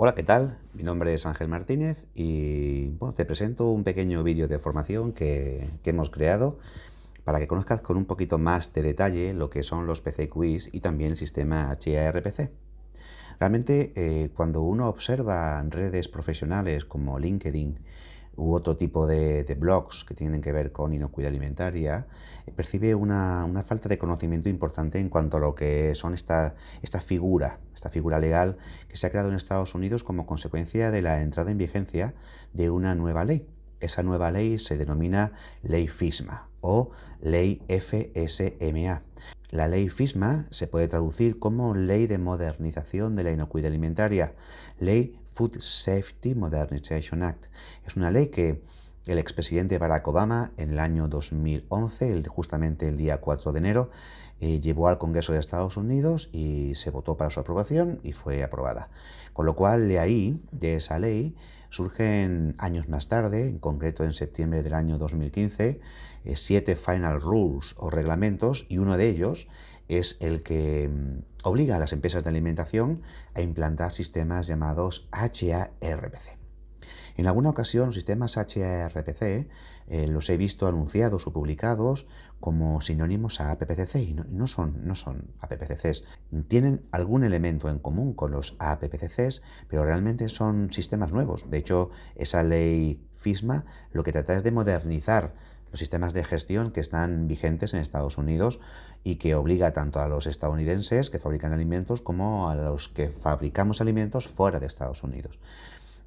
Hola, ¿qué tal? Mi nombre es Ángel Martínez y bueno, te presento un pequeño vídeo de formación que hemos creado para que conozcas con un poquito más de detalle lo que son los PC Quiz y también el sistema HARPC. Realmente, cuando uno observa redes profesionales como LinkedIn u otro tipo de blogs que tienen que ver con inocuidad alimentaria, percibe una falta de conocimiento importante en cuanto a lo que son esta figura legal que se ha creado en Estados Unidos como consecuencia de la entrada en vigencia de una nueva ley. Esa nueva ley se denomina Ley FISMA o Ley FSMA. La ley FISMA se puede traducir como Ley de Modernización de la Inocuidad Alimentaria, Ley Food Safety Modernization Act. Es una ley que el expresidente Barack Obama en el año 2011, justamente el día 4 de enero, llevó al Congreso de Estados Unidos y se votó para su aprobación y fue aprobada. Con lo cual, de ahí, de esa ley, surgen años más tarde, en concreto en septiembre del año 2015, 7 Final Rules o reglamentos, y uno de ellos es el que obliga a las empresas de alimentación a implantar sistemas llamados HARPC. En alguna ocasión los sistemas HARPC los he visto anunciados o publicados como sinónimos a APPCC y no son APPCCs. Tienen algún elemento en común con los APPCCs, pero realmente son sistemas nuevos. De hecho, esa ley FISMA lo que trata es de modernizar los sistemas de gestión que están vigentes en Estados Unidos y que obliga tanto a los estadounidenses que fabrican alimentos como a los que fabricamos alimentos fuera de Estados Unidos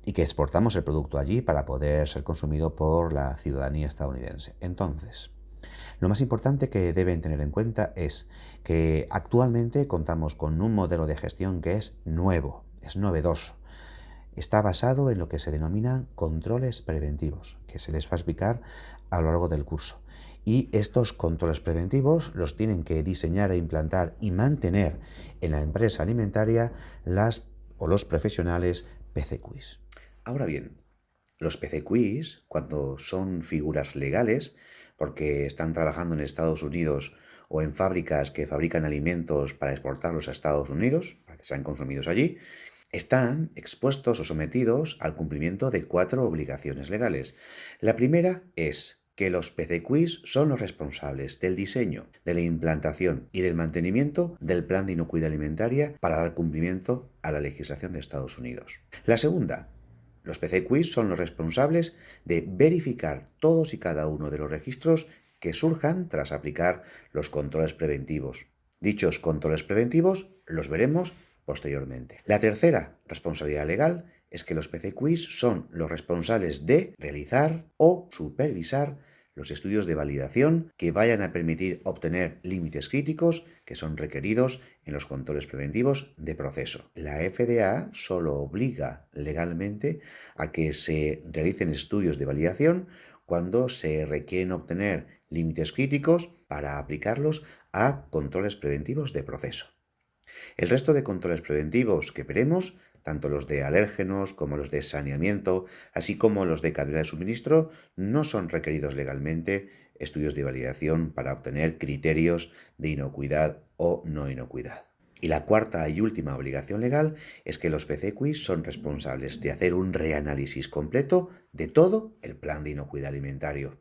y que exportamos el producto allí para poder ser consumido por la ciudadanía estadounidense. Entonces, lo más importante que deben tener en cuenta es que actualmente contamos con un modelo de gestión que es nuevo, es novedoso. Está basado en lo que se denominan controles preventivos, que se les va a explicar a lo largo del curso. Y estos controles preventivos los tienen que diseñar e implantar y mantener en la empresa alimentaria los profesionales PCQs. Ahora bien, los PCQs, cuando son figuras legales, porque están trabajando en Estados Unidos o en fábricas que fabrican alimentos para exportarlos a Estados Unidos, para que sean consumidos allí, están expuestos o sometidos al cumplimiento de 4 obligaciones legales. La primera es que los PCQs son los responsables del diseño, de la implantación y del mantenimiento del plan de inocuidad alimentaria para dar cumplimiento a la legislación de Estados Unidos. La segunda, los PCQs son los responsables de verificar todos y cada uno de los registros que surjan tras aplicar los controles preventivos. Dichos controles preventivos los veremos posteriormente. La tercera responsabilidad legal es que los PCQs son los responsables de realizar o supervisar los estudios de validación que vayan a permitir obtener límites críticos que son requeridos en los controles preventivos de proceso. La FDA solo obliga legalmente a que se realicen estudios de validación cuando se requieren obtener límites críticos para aplicarlos a controles preventivos de proceso. El resto de controles preventivos que veremos, tanto los de alérgenos como los de saneamiento, así como los de cadena de suministro, no son requeridos legalmente estudios de validación para obtener criterios de inocuidad o no inocuidad. Y la cuarta y última obligación legal es que los PCQs son responsables de hacer un reanálisis completo de todo el plan de inocuidad alimentario,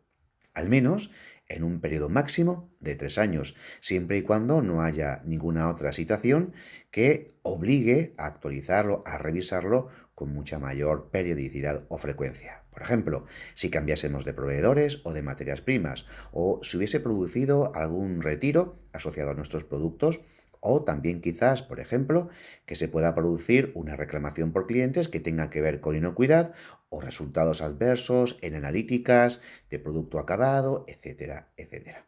al menos en un periodo máximo de 3 años, siempre y cuando no haya ninguna otra situación que obligue a actualizarlo, a revisarlo con mucha mayor periodicidad o frecuencia. Por ejemplo, si cambiásemos de proveedores o de materias primas, o si hubiese producido algún retiro asociado a nuestros productos, o también quizás, por ejemplo, que se pueda producir una reclamación por clientes que tenga que ver con inocuidad o resultados adversos en analíticas de producto acabado, etcétera, etcétera.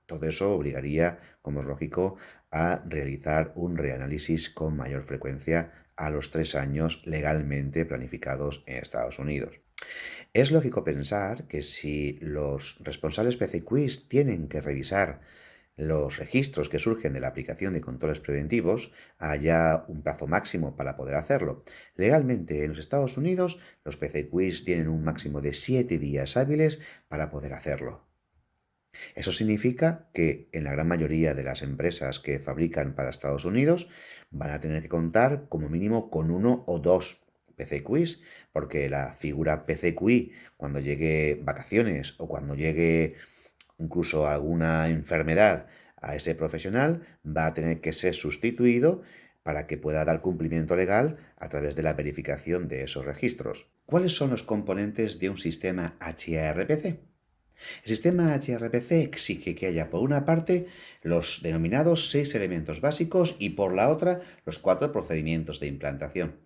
Todo eso obligaría, como es lógico, a realizar un reanálisis con mayor frecuencia a los 3 años legalmente planificados en Estados Unidos. Es lógico pensar que si los responsables PCQs tienen que revisar los registros que surgen de la aplicación de controles preventivos, haya un plazo máximo para poder hacerlo. Legalmente, en los Estados Unidos, los PCQs tienen un máximo de 7 días hábiles para poder hacerlo. Eso significa que en la gran mayoría de las empresas que fabrican para Estados Unidos van a tener que contar como mínimo con 1 o 2 PCQIs, porque la figura PCQI, cuando llegue vacaciones o cuando llegue incluso alguna enfermedad a ese profesional, va a tener que ser sustituido para que pueda dar cumplimiento legal a través de la verificación de esos registros. ¿Cuáles son los componentes de un sistema HARPC? El sistema HRPC exige que haya por una parte los denominados 6 elementos básicos y por la otra los 4 procedimientos de implantación.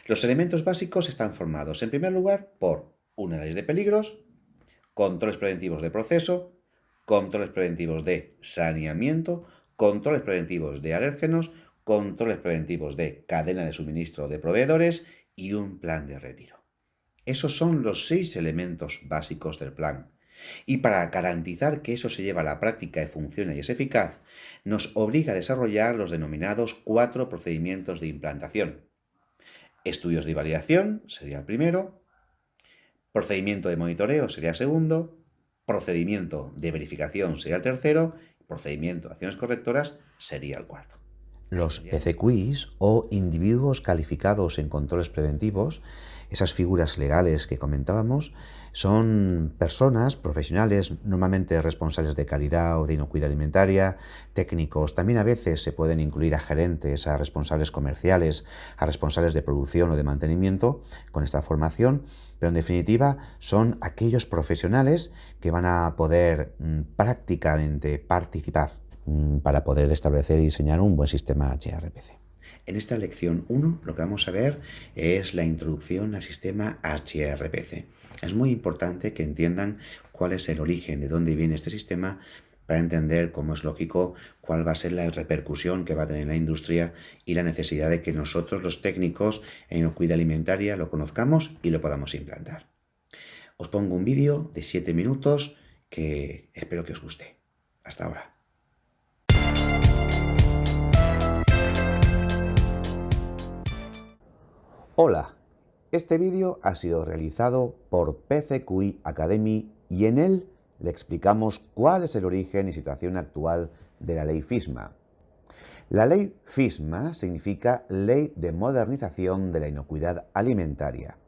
Los elementos básicos están formados en primer lugar por un análisis de peligros, controles preventivos de proceso, controles preventivos de saneamiento, controles preventivos de alérgenos, controles preventivos de cadena de suministro de proveedores y un plan de retiro. Esos son los 6 elementos básicos del plan. Y para garantizar que eso se lleva a la práctica y funciona y es eficaz, nos obliga a desarrollar los denominados 4 procedimientos de implantación. Estudios de validación sería el primero, procedimiento de monitoreo sería el segundo, procedimiento de verificación sería el tercero, procedimiento de acciones correctoras sería el cuarto. Los PCQIs o individuos calificados en controles preventivos, esas figuras legales que comentábamos, son personas profesionales, normalmente responsables de calidad o de inocuidad alimentaria, técnicos, también a veces se pueden incluir a gerentes, a responsables comerciales, a responsables de producción o de mantenimiento con esta formación, pero en definitiva son aquellos profesionales que van a poder prácticamente participar para poder establecer y diseñar un buen sistema HRPC. En esta lección 1 lo que vamos a ver es la introducción al sistema HRPC. Es muy importante que entiendan cuál es el origen, de dónde viene este sistema, para entender, como es lógico, cuál va a ser la repercusión que va a tener en la industria y la necesidad de que nosotros, los técnicos en inocuidad alimentaria, lo conozcamos y lo podamos implantar. Os pongo un vídeo de 7 minutos que espero que os guste. Hasta ahora. Hola, este vídeo ha sido realizado por PCQI Academy y en él le explicamos cuál es el origen y situación actual de la ley FISMA. La ley FISMA significa Ley de Modernización de la Inocuidad Alimentaria.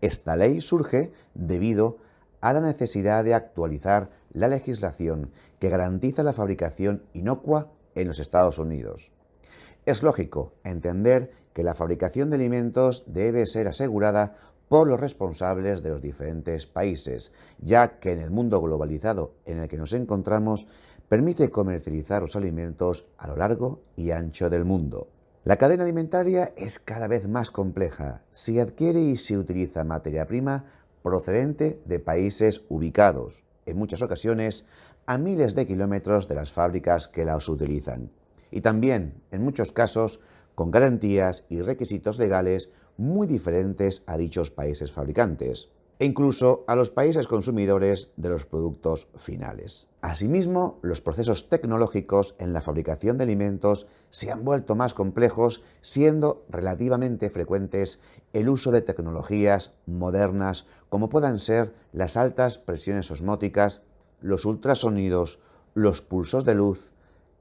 Esta ley surge debido a la necesidad de actualizar la legislación que garantiza la fabricación inocua en los Estados Unidos. Es lógico entender que la fabricación de alimentos debe ser asegurada por los responsables de los diferentes países, ya que en el mundo globalizado en el que nos encontramos permite comercializar los alimentos a lo largo y ancho del mundo. La cadena alimentaria es cada vez más compleja. Se adquiere y se utiliza materia prima procedente de países ubicados, en muchas ocasiones, a miles de kilómetros de las fábricas que las utilizan. Y también, en muchos casos, con garantías y requisitos legales muy diferentes a dichos países fabricantes, e incluso a los países consumidores de los productos finales. Asimismo, los procesos tecnológicos en la fabricación de alimentos se han vuelto más complejos, siendo relativamente frecuentes el uso de tecnologías modernas como puedan ser las altas presiones osmóticas, los ultrasonidos, los pulsos de luz,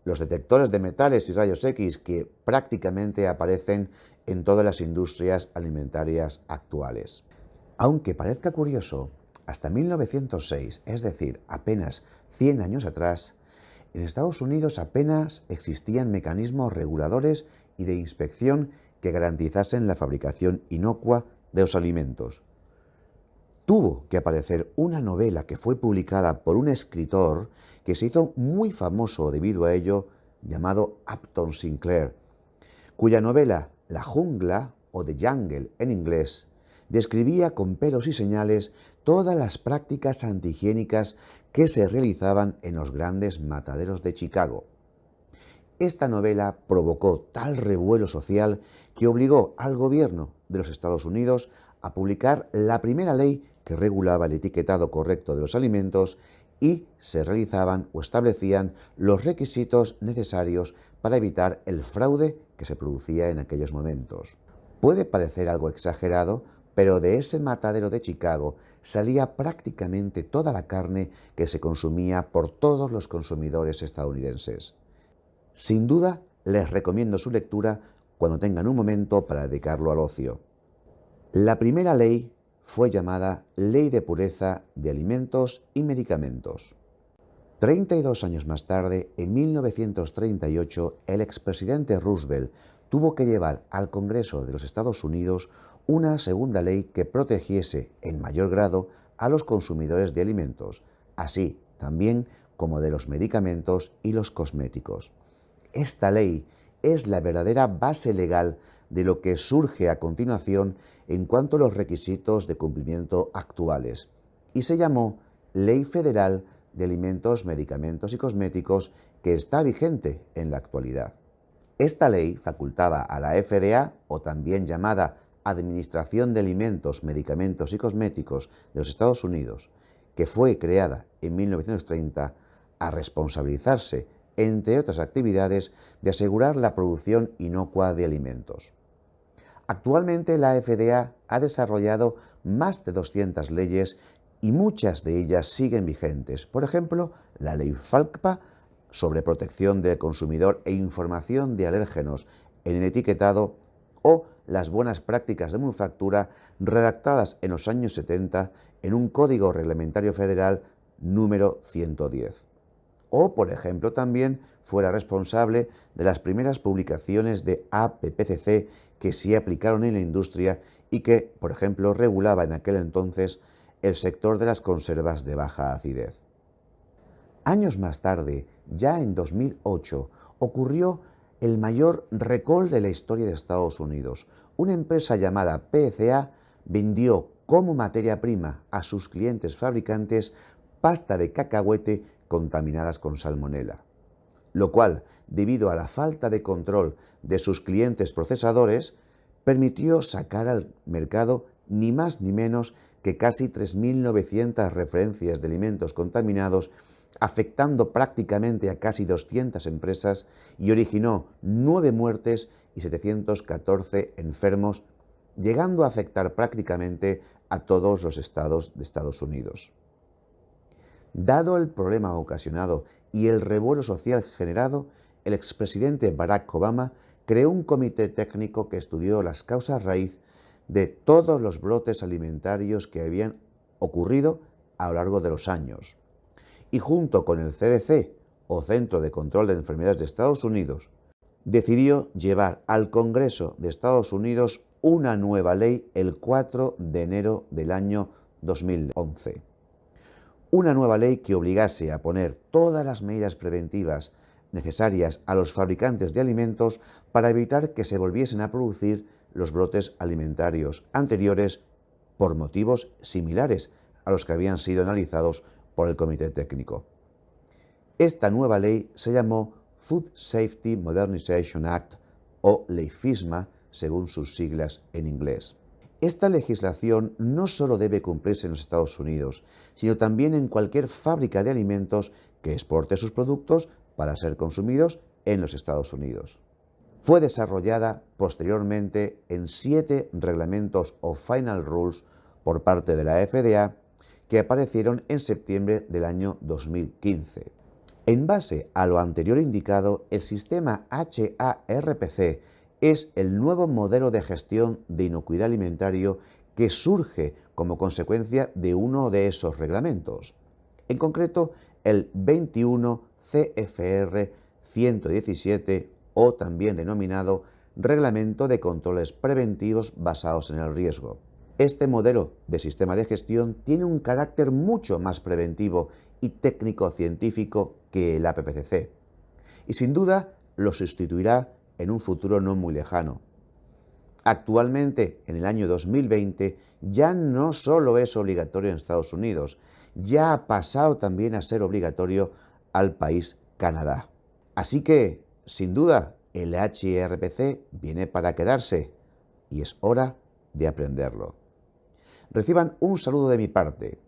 los detectores de metales y rayos X que prácticamente aparecen en todas las industrias alimentarias actuales. Aunque parezca curioso, hasta 1906, es decir, apenas 100 años atrás, en Estados Unidos apenas existían mecanismos reguladores y de inspección que garantizasen la fabricación inocua de los alimentos. Tuvo que aparecer una novela que fue publicada por un escritor que se hizo muy famoso debido a ello, llamado Upton Sinclair, cuya novela La jungla, o The Jungle en inglés, describía con pelos y señales todas las prácticas antihigiénicas que se realizaban en los grandes mataderos de Chicago. Esta novela provocó tal revuelo social que obligó al gobierno de los Estados Unidos a publicar la primera ley que regulaba el etiquetado correcto de los alimentos y se realizaban o establecían los requisitos necesarios para evitar el fraude que se producía en aquellos momentos. Puede parecer algo exagerado, pero de ese matadero de Chicago salía prácticamente toda la carne que se consumía por todos los consumidores estadounidenses. Sin duda, les recomiendo su lectura cuando tengan un momento para dedicarlo al ocio. La primera ley fue llamada Ley de Pureza de Alimentos y Medicamentos. 32 años más tarde, en 1938, el expresidente Roosevelt tuvo que llevar al Congreso de los Estados Unidos una segunda ley que protegiese en mayor grado a los consumidores de alimentos, así también como de los medicamentos y los cosméticos. Esta ley es la verdadera base legal de lo que surge a continuación en cuanto a los requisitos de cumplimiento actuales, y se llamó Ley Federal de Alimentos, Medicamentos y Cosméticos, que está vigente en la actualidad. Esta ley facultaba a la FDA, o también llamada Administración de Alimentos, Medicamentos y Cosméticos de los Estados Unidos, que fue creada en 1930, a responsabilizarse, entre otras actividades, de asegurar la producción inocua de alimentos. Actualmente la FDA ha desarrollado más de 200 leyes y muchas de ellas siguen vigentes. Por ejemplo, la ley FALCPA sobre protección del consumidor e información de alérgenos en el etiquetado, o las buenas prácticas de manufactura redactadas en los años 70 en un Código Reglamentario Federal número 110. O, por ejemplo, también fuera responsable de las primeras publicaciones de APPCC que se aplicaron en la industria y que, por ejemplo, regulaba en aquel entonces el sector de las conservas de baja acidez. Años más tarde, ya en 2008, ocurrió el mayor recall de la historia de Estados Unidos. Una empresa llamada PCA vendió como materia prima a sus clientes fabricantes pasta de cacahuete contaminadas con salmonela, lo cual, debido a la falta de control de sus clientes procesadores, permitió sacar al mercado ni más ni menos que casi 3.900 referencias de alimentos contaminados, afectando prácticamente a casi 200 empresas, y originó 9 muertes y 714 enfermos, llegando a afectar prácticamente a todos los estados de Estados Unidos. Dado el problema ocasionado y el revuelo social generado, el expresidente Barack Obama creó un comité técnico que estudió las causas raíz de todos los brotes alimentarios que habían ocurrido a lo largo de los años. Y junto con el CDC, o Centro de Control de Enfermedades de Estados Unidos, decidió llevar al Congreso de Estados Unidos una nueva ley el 4 de enero del año 2011. Una nueva ley que obligase a poner todas las medidas preventivas necesarias a los fabricantes de alimentos para evitar que se volviesen a producir los brotes alimentarios anteriores por motivos similares a los que habían sido analizados por el Comité Técnico. Esta nueva ley se llamó Food Safety Modernization Act, o Ley FISMA, según sus siglas en inglés. Esta legislación no solo debe cumplirse en los Estados Unidos, sino también en cualquier fábrica de alimentos que exporte sus productos para ser consumidos en los Estados Unidos. Fue desarrollada posteriormente en 7 reglamentos o Final Rules por parte de la FDA que aparecieron en septiembre del año 2015. En base a lo anterior indicado, el sistema HARPC es el nuevo modelo de gestión de inocuidad alimentario que surge como consecuencia de uno de esos reglamentos, en concreto el 21 CFR 117, o también denominado Reglamento de Controles Preventivos Basados en el Riesgo. Este modelo de sistema de gestión tiene un carácter mucho más preventivo y técnico-científico que el APPCC, y sin duda lo sustituirá en un futuro no muy lejano. Actualmente, en el año 2020, ya no solo es obligatorio en Estados Unidos, ya ha pasado también a ser obligatorio al país Canadá. Así que, sin duda, el HARPC viene para quedarse y es hora de aprenderlo. Reciban un saludo de mi parte,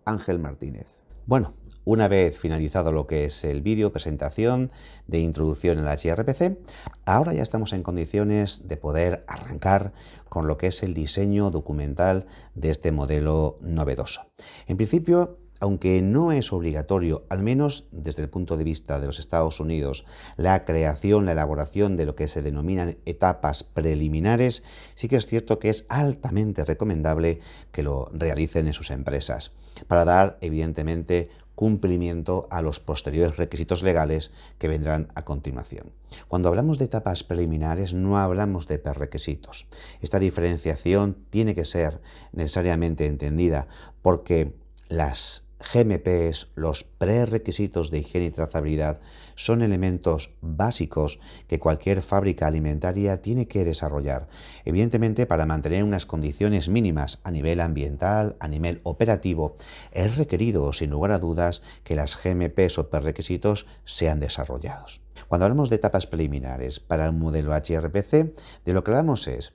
Ángel Martínez. Bueno, una vez finalizado lo que es el vídeo presentación de introducción al HARPC, ahora ya estamos en condiciones de poder arrancar con lo que es el diseño documental de este modelo novedoso. En principio, Aunque no es obligatorio, al menos desde el punto de vista de los Estados Unidos, la creación, la elaboración de lo que se denominan etapas preliminares, sí que es cierto que es altamente recomendable que lo realicen en sus empresas, para dar, evidentemente, cumplimiento a los posteriores requisitos legales que vendrán a continuación. Cuando hablamos de etapas preliminares no hablamos de prerequisitos. Esta diferenciación tiene que ser necesariamente entendida porque las GMPs, los prerequisitos de higiene y trazabilidad, son elementos básicos que cualquier fábrica alimentaria tiene que desarrollar, evidentemente para mantener unas condiciones mínimas a nivel ambiental, a nivel operativo. Es requerido, sin lugar a dudas, que las GMPs o prerequisitos sean desarrollados. Cuando hablamos de etapas preliminares para el modelo HRPC, de lo que hablamos es,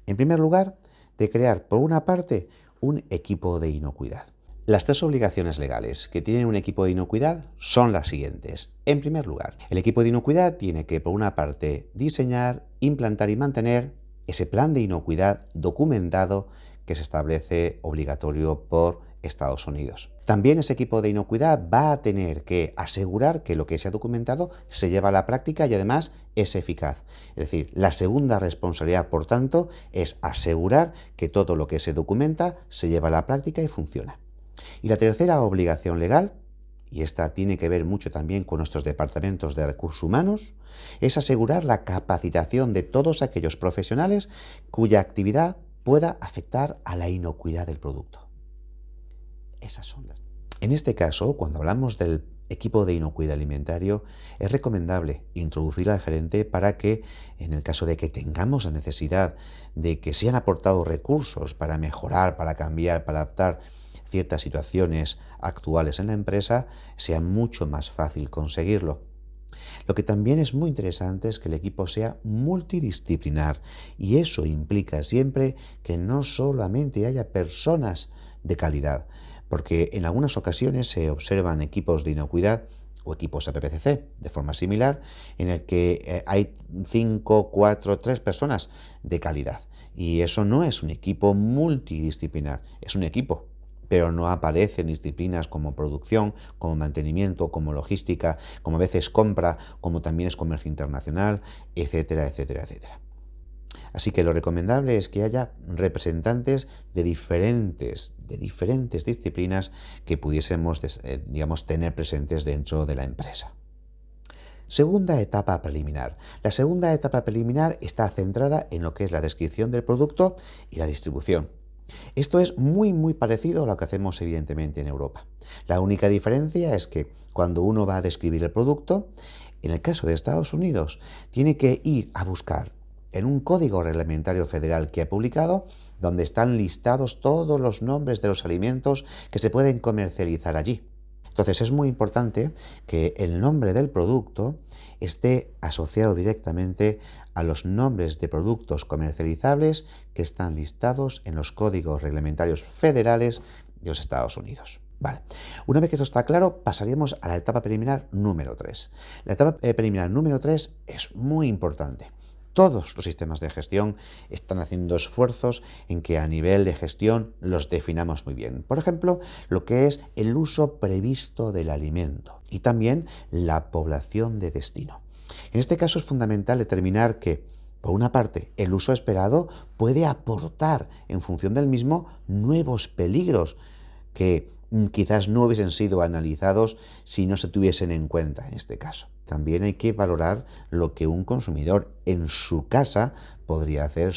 en primer lugar, de crear, por una parte, un equipo de inocuidad. Las tres obligaciones legales que tiene un equipo de inocuidad son las siguientes. En primer lugar, el equipo de inocuidad tiene que, por una parte, diseñar, implantar y mantener ese plan de inocuidad documentado que se establece obligatorio por Estados Unidos. También ese equipo de inocuidad va a tener que asegurar que lo que se ha documentado se lleva a la práctica y además es eficaz. Es decir, la segunda responsabilidad, por tanto, es asegurar que todo lo que se documenta se lleva a la práctica y funciona. Y la tercera obligación legal, y esta tiene que ver mucho también con nuestros departamentos de recursos humanos, es asegurar la capacitación de todos aquellos profesionales cuya actividad pueda afectar a la inocuidad del producto. Esas son las. En este caso, cuando hablamos del equipo de inocuidad alimentario, es recomendable introducir al gerente para que, en el caso de que tengamos la necesidad de que sean aportados recursos para mejorar, para cambiar, para adaptar ciertas situaciones actuales en la empresa, sea mucho más fácil conseguirlo. Lo que también es muy interesante es que el equipo sea multidisciplinar y eso implica siempre que no solamente haya personas de calidad, porque en algunas ocasiones se observan equipos de inocuidad o equipos APPCC de forma similar en el que hay 5, 4, 3 personas de calidad y eso no es un equipo multidisciplinar, es un equipo, pero no aparecen disciplinas como producción, como mantenimiento, como logística, como a veces compra, como también es comercio internacional, etcétera, etcétera, etcétera. Así que lo recomendable es que haya representantes de diferentes disciplinas que pudiésemos, tener presentes dentro de la empresa. Segunda etapa preliminar. La segunda etapa preliminar está centrada en lo que es la descripción del producto y la distribución. Esto es muy parecido a lo que hacemos evidentemente en Europa. La única diferencia es que cuando uno va a describir el producto, en el caso de Estados Unidos, tiene que ir a buscar en un código reglamentario federal que ha publicado, donde están listados todos los nombres de los alimentos que se pueden comercializar allí. Entonces es muy importante que el nombre del producto esté asociado directamente a los nombres de productos comercializables que están listados en los códigos reglamentarios federales de los Estados Unidos. Vale. Una vez que esto está claro, pasaríamos a la etapa preliminar número 3. La etapa preliminar número 3 es muy importante. Todos los sistemas de gestión están haciendo esfuerzos en que a nivel de gestión los definamos muy bien. Por ejemplo, lo que es el uso previsto del alimento y también la población de destino. En este caso es fundamental determinar que, por una parte, el uso esperado puede aportar en función del mismo nuevos peligros que quizás no hubiesen sido analizados si no se tuviesen en cuenta en este caso. También hay que valorar lo que un consumidor en su casa podría hacer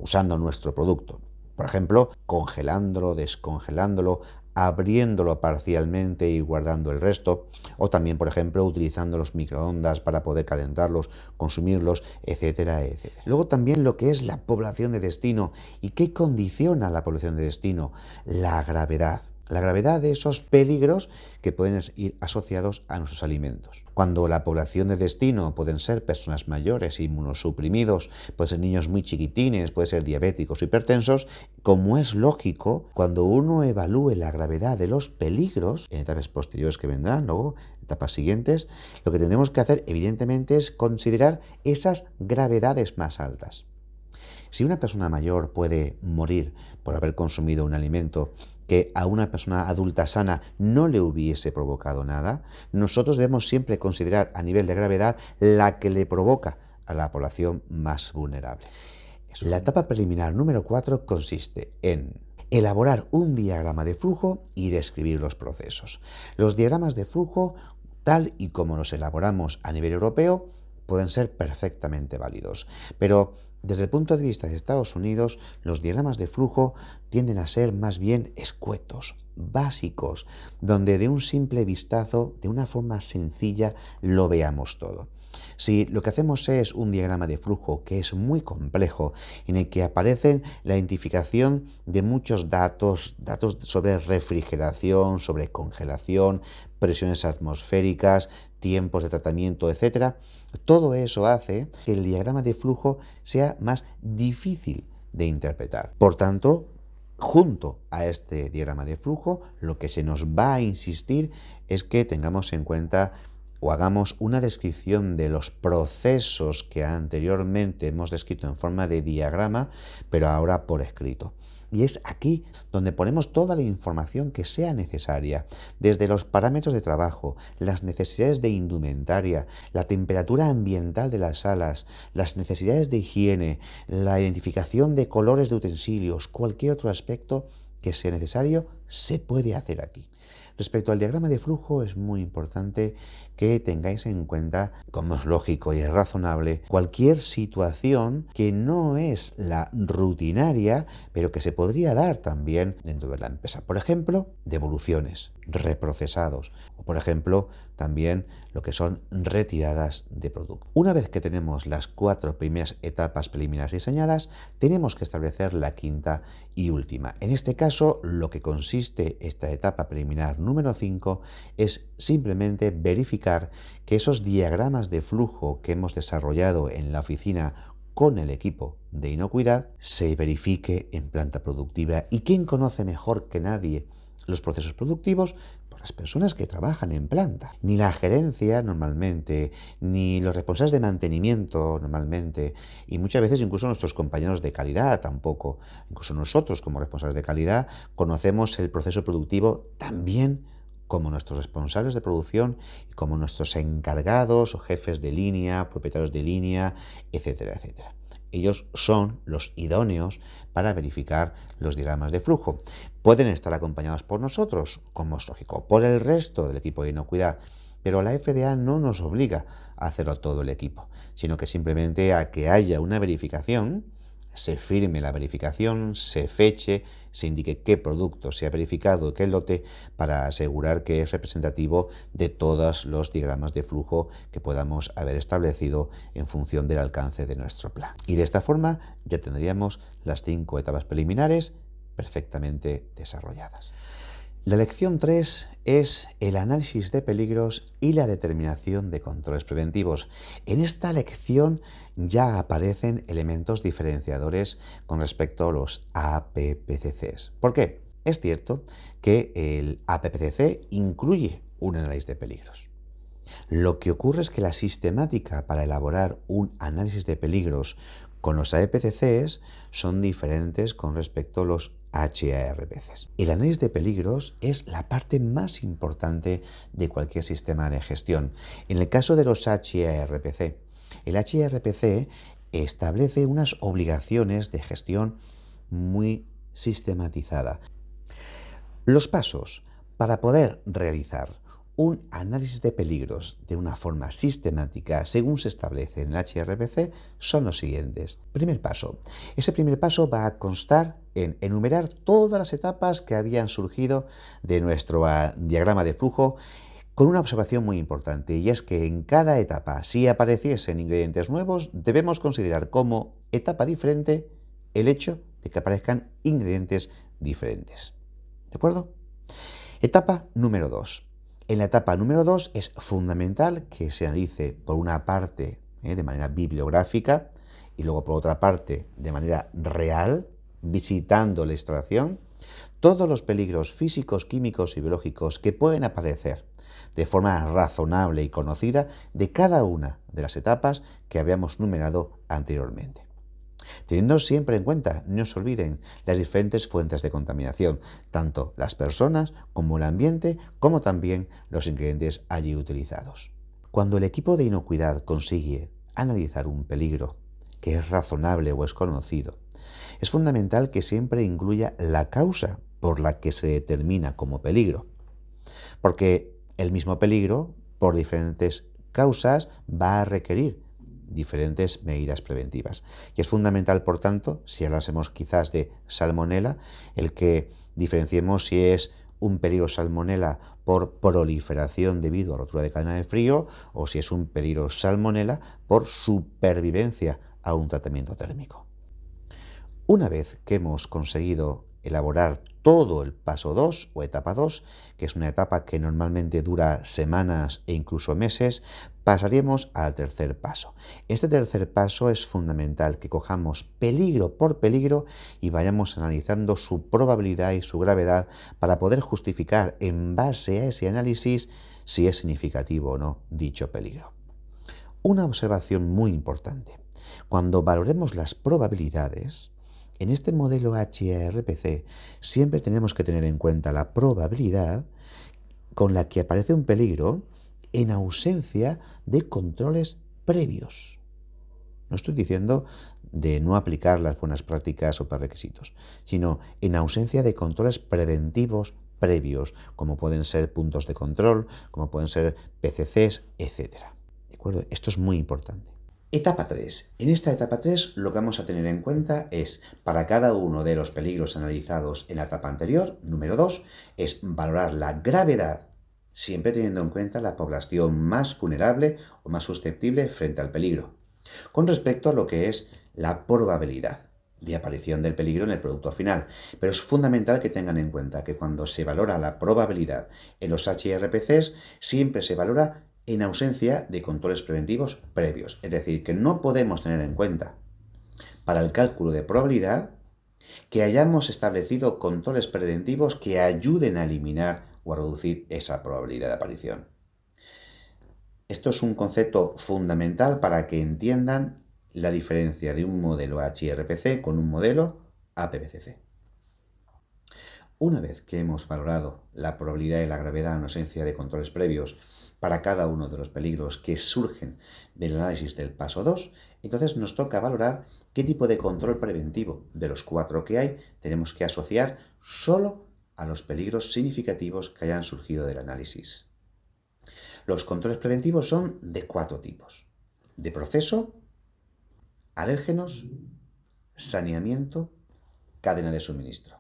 usando nuestro producto. Por ejemplo, congelándolo, descongelándolo, abriéndolo parcialmente y guardando el resto, o también, por ejemplo, utilizando los microondas para poder calentarlos, consumirlos, etcétera, etcétera. Luego también lo que es la población de destino. ¿Y qué condiciona la población de destino? La gravedad. La gravedad de esos peligros que pueden ir asociados a nuestros alimentos. Cuando la población de destino pueden ser personas mayores, inmunosuprimidos, pueden ser niños muy chiquitines, pueden ser diabéticos, hipertensos, como es lógico, cuando uno evalúe la gravedad de los peligros, en etapas posteriores que vendrán, luego etapas siguientes, lo que tenemos que hacer evidentemente es considerar esas gravedades más altas. Si una persona mayor puede morir por haber consumido un alimento que a una persona adulta sana no le hubiese provocado nada, nosotros debemos siempre considerar a nivel de gravedad la que le provoca a la población más vulnerable. La etapa preliminar número 4 consiste en elaborar un diagrama de flujo y describir los procesos. Los diagramas de flujo, tal y como los elaboramos a nivel europeo, pueden ser perfectamente válidos, pero desde el punto de vista de Estados Unidos, los diagramas de flujo tienden a ser más bien escuetos, básicos, donde de un simple vistazo, de una forma sencilla, lo veamos todo. Si lo que hacemos es un diagrama de flujo que es muy complejo, en el que aparecen la identificación de muchos datos sobre refrigeración, sobre congelación, presiones atmosféricas, tiempos de tratamiento, etc., todo eso hace que el diagrama de flujo sea más difícil de interpretar. Por tanto, junto a este diagrama de flujo, lo que se nos va a insistir es que tengamos en cuenta o hagamos una descripción de los procesos que anteriormente hemos descrito en forma de diagrama, pero ahora por escrito. Y es aquí donde ponemos toda la información que sea necesaria, desde los parámetros de trabajo, las necesidades de indumentaria, la temperatura ambiental de las salas, las necesidades de higiene, la identificación de colores de utensilios, cualquier otro aspecto que sea necesario, se puede hacer aquí. Respecto al diagrama de flujo, es muy importante que tengáis en cuenta, como es lógico y es razonable, cualquier situación que no es la rutinaria, pero que se podría dar también dentro de la empresa. Por ejemplo, devoluciones, reprocesados, o por ejemplo, también lo que son retiradas de producto. Una vez que tenemos las 4 primeras etapas preliminares diseñadas, tenemos que establecer la quinta y última. En este caso, lo que consiste esta etapa preliminar número 5 es simplemente verificar que esos diagramas de flujo que hemos desarrollado en la oficina con el equipo de inocuidad se verifique en planta productiva. ¿Y quién conoce mejor que nadie los procesos productivos? Pues las personas que trabajan en planta. Ni la gerencia normalmente, ni los responsables de mantenimiento normalmente, y muchas veces incluso nuestros compañeros de calidad tampoco. Incluso nosotros como responsables de calidad conocemos el proceso productivo también como nuestros responsables de producción y como nuestros encargados o jefes de línea, propietarios de línea, etcétera, etcétera. Ellos son los idóneos para verificar los diagramas de flujo. Pueden estar acompañados por nosotros, como es lógico, por el resto del equipo de inocuidad, pero la FDA no nos obliga a hacerlo todo el equipo, sino que simplemente a que haya una verificación, se firme la verificación, se feche, se indique qué producto se ha verificado, qué lote, para asegurar que es representativo de todos los diagramas de flujo que podamos haber establecido en función del alcance de nuestro plan. Y de esta forma ya tendríamos las 5 etapas preliminares perfectamente desarrolladas. La lección 3 es el análisis de peligros y la determinación de controles preventivos. En esta lección ya aparecen elementos diferenciadores con respecto a los APPCCs. ¿Por qué? Es cierto que el APPCC incluye un análisis de peligros. Lo que ocurre es que la sistemática para elaborar un análisis de peligros con los APPCCs son diferentes con respecto a los HARPCs. El análisis de peligros es la parte más importante de cualquier sistema de gestión. En el caso de los HARPC, el HARPC establece unas obligaciones de gestión muy sistematizada. Los pasos para poder realizar un análisis de peligros de una forma sistemática, según se establece en el HARPC, son los siguientes. Primer paso. Ese primer paso va a constar en enumerar todas las etapas que habían surgido de nuestro diagrama de flujo, con una observación muy importante, y es que en cada etapa, si apareciesen ingredientes nuevos, debemos considerar como etapa diferente el hecho de que aparezcan ingredientes diferentes. ¿De acuerdo? Etapa número 2. En la etapa número 2 es fundamental que se analice por una parte de manera bibliográfica y luego por otra parte de manera real, visitando la extracción, todos los peligros físicos, químicos y biológicos que pueden aparecer de forma razonable y conocida de cada una de las etapas que habíamos numerado anteriormente. Teniendo siempre en cuenta, no se olviden, las diferentes fuentes de contaminación, tanto las personas como el ambiente, como también los ingredientes allí utilizados. Cuando el equipo de inocuidad consigue analizar un peligro que es razonable o es conocido, es fundamental que siempre incluya la causa por la que se determina como peligro, porque el mismo peligro, por diferentes causas, va a requerir diferentes medidas preventivas. Y es fundamental, por tanto, si hablásemos quizás de salmonela, el que diferenciemos si es un peligro salmonela por proliferación debido a rotura de cadena de frío o si es un peligro salmonela por supervivencia a un tratamiento térmico. Una vez que hemos conseguido elaborar todo el paso 2 o etapa 2, que es una etapa que normalmente dura semanas e incluso meses, pasaríamos al tercer paso. Este tercer paso es fundamental que cojamos peligro por peligro y vayamos analizando su probabilidad y su gravedad para poder justificar en base a ese análisis si es significativo o no dicho peligro. Una observación muy importante. Cuando valoremos las probabilidades, en este modelo HARPC siempre tenemos que tener en cuenta la probabilidad con la que aparece un peligro en ausencia de controles previos. No estoy diciendo de no aplicar las buenas prácticas o prerequisitos, sino en ausencia de controles preventivos previos, como pueden ser puntos de control, como pueden ser PCCs, etc. ¿De acuerdo? Esto es muy importante. Etapa 3. En esta etapa 3 lo que vamos a tener en cuenta es, para cada uno de los peligros analizados en la etapa anterior, número 2, es valorar la gravedad, siempre teniendo en cuenta la población más vulnerable o más susceptible frente al peligro, con respecto a lo que es la probabilidad de aparición del peligro en el producto final. Pero es fundamental que tengan en cuenta que cuando se valora la probabilidad en los HRPCs, siempre se valora en ausencia de controles preventivos previos. Es decir, que no podemos tener en cuenta para el cálculo de probabilidad que hayamos establecido controles preventivos que ayuden a eliminar o a reducir esa probabilidad de aparición. Esto es un concepto fundamental para que entiendan la diferencia de un modelo HRPC con un modelo APPCC. Una vez que hemos valorado la probabilidad y la gravedad en ausencia de controles previos para cada uno de los peligros que surgen del análisis del paso 2, entonces nos toca valorar qué tipo de control preventivo de los 4 que hay tenemos que asociar solo a los peligros significativos que hayan surgido del análisis. Los controles preventivos son de 4 tipos: de proceso, alérgenos, saneamiento, cadena de suministro.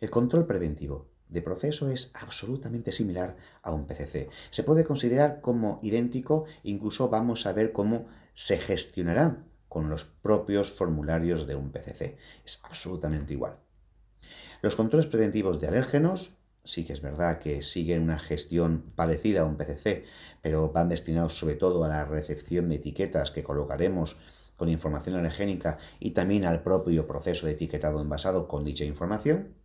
El control preventivo de proceso es absolutamente similar a un PCC. Se puede considerar como idéntico, incluso vamos a ver cómo se gestionarán con los propios formularios de un PCC. Es absolutamente igual. Los controles preventivos de alérgenos sí que es verdad que siguen una gestión parecida a un PCC, pero van destinados sobre todo a la recepción de etiquetas que colocaremos con información alergénica y también al propio proceso de etiquetado envasado con dicha información.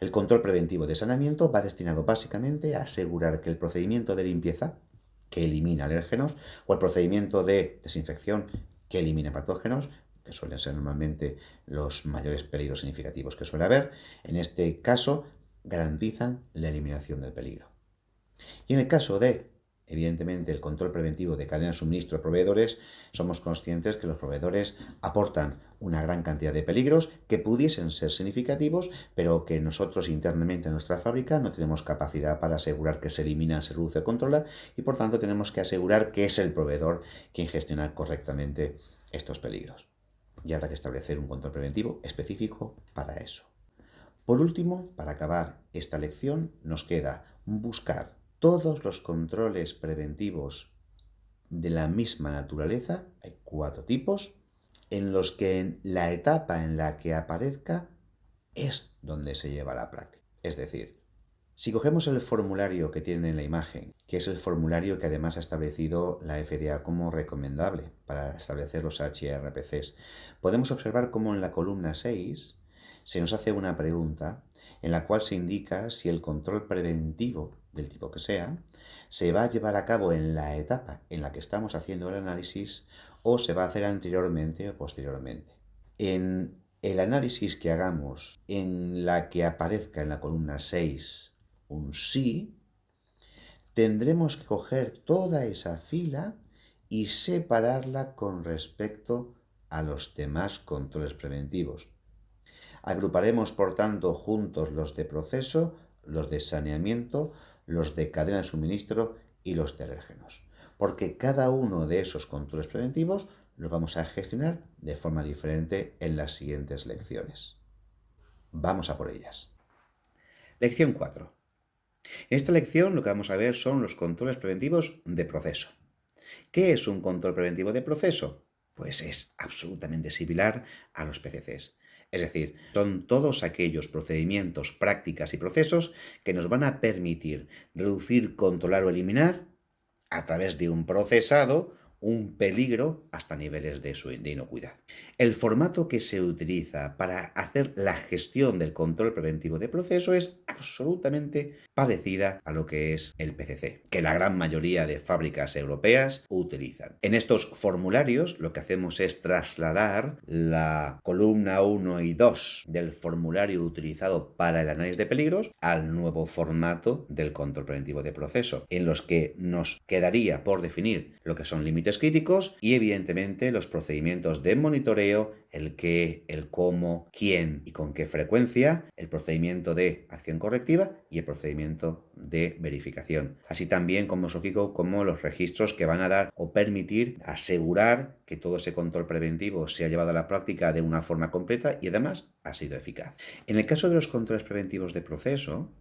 El control preventivo de saneamiento va destinado básicamente a asegurar que el procedimiento de limpieza, que elimina alérgenos, o el procedimiento de desinfección, que elimina patógenos, que suelen ser normalmente los mayores peligros significativos que suele haber, en este caso garantizan la eliminación del peligro. Y en el caso de, evidentemente, el control preventivo de cadena de suministro de proveedores, somos conscientes que los proveedores aportan una gran cantidad de peligros que pudiesen ser significativos, pero que nosotros internamente en nuestra fábrica no tenemos capacidad para asegurar que se elimina, se reduce o controla, y por tanto tenemos que asegurar que es el proveedor quien gestiona correctamente estos peligros. Y habrá que establecer un control preventivo específico para eso. Por último, para acabar esta lección, nos queda buscar todos los controles preventivos de la misma naturaleza, hay 4 tipos, en los que en la etapa en la que aparezca es donde se lleva a la práctica. Es decir, si cogemos el formulario que tiene en la imagen, que es el formulario que además ha establecido la FDA como recomendable para establecer los HRPCs, podemos observar cómo en la columna 6 se nos hace una pregunta en la cual se indica si el control preventivo, del tipo que sea, se va a llevar a cabo en la etapa en la que estamos haciendo el análisis o se va a hacer anteriormente o posteriormente. En el análisis que hagamos en la que aparezca en la columna 6 un sí, tendremos que coger toda esa fila y separarla con respecto a los demás controles preventivos. Agruparemos, por tanto, juntos los de proceso, los de saneamiento, los de cadena de suministro y los de alérgenos, porque cada uno de esos controles preventivos los vamos a gestionar de forma diferente en las siguientes lecciones. Vamos a por ellas. Lección 4. En esta lección lo que vamos a ver son los controles preventivos de proceso. ¿Qué es un control preventivo de proceso? Pues es absolutamente similar a los PCCs. Es decir, son todos aquellos procedimientos, prácticas y procesos que nos van a permitir reducir, controlar o eliminar a través de un procesado un peligro hasta niveles de inocuidad. El formato que se utiliza para hacer la gestión del control preventivo de proceso es absolutamente parecida a lo que es el PCC, que la gran mayoría de fábricas europeas utilizan. En estos formularios lo que hacemos es trasladar la columna 1 y 2 del formulario utilizado para el análisis de peligros al nuevo formato del control preventivo de proceso, en los que nos quedaría por definir lo que son límites críticos y evidentemente los procedimientos de monitoreo, el qué, el cómo, quién y con qué frecuencia, el procedimiento de acción correctiva y el procedimiento de verificación. Así también, como es lógico, como los registros que van a dar o permitir asegurar que todo ese control preventivo se ha llevado a la práctica de una forma completa y además ha sido eficaz. En el caso de los controles preventivos de proceso,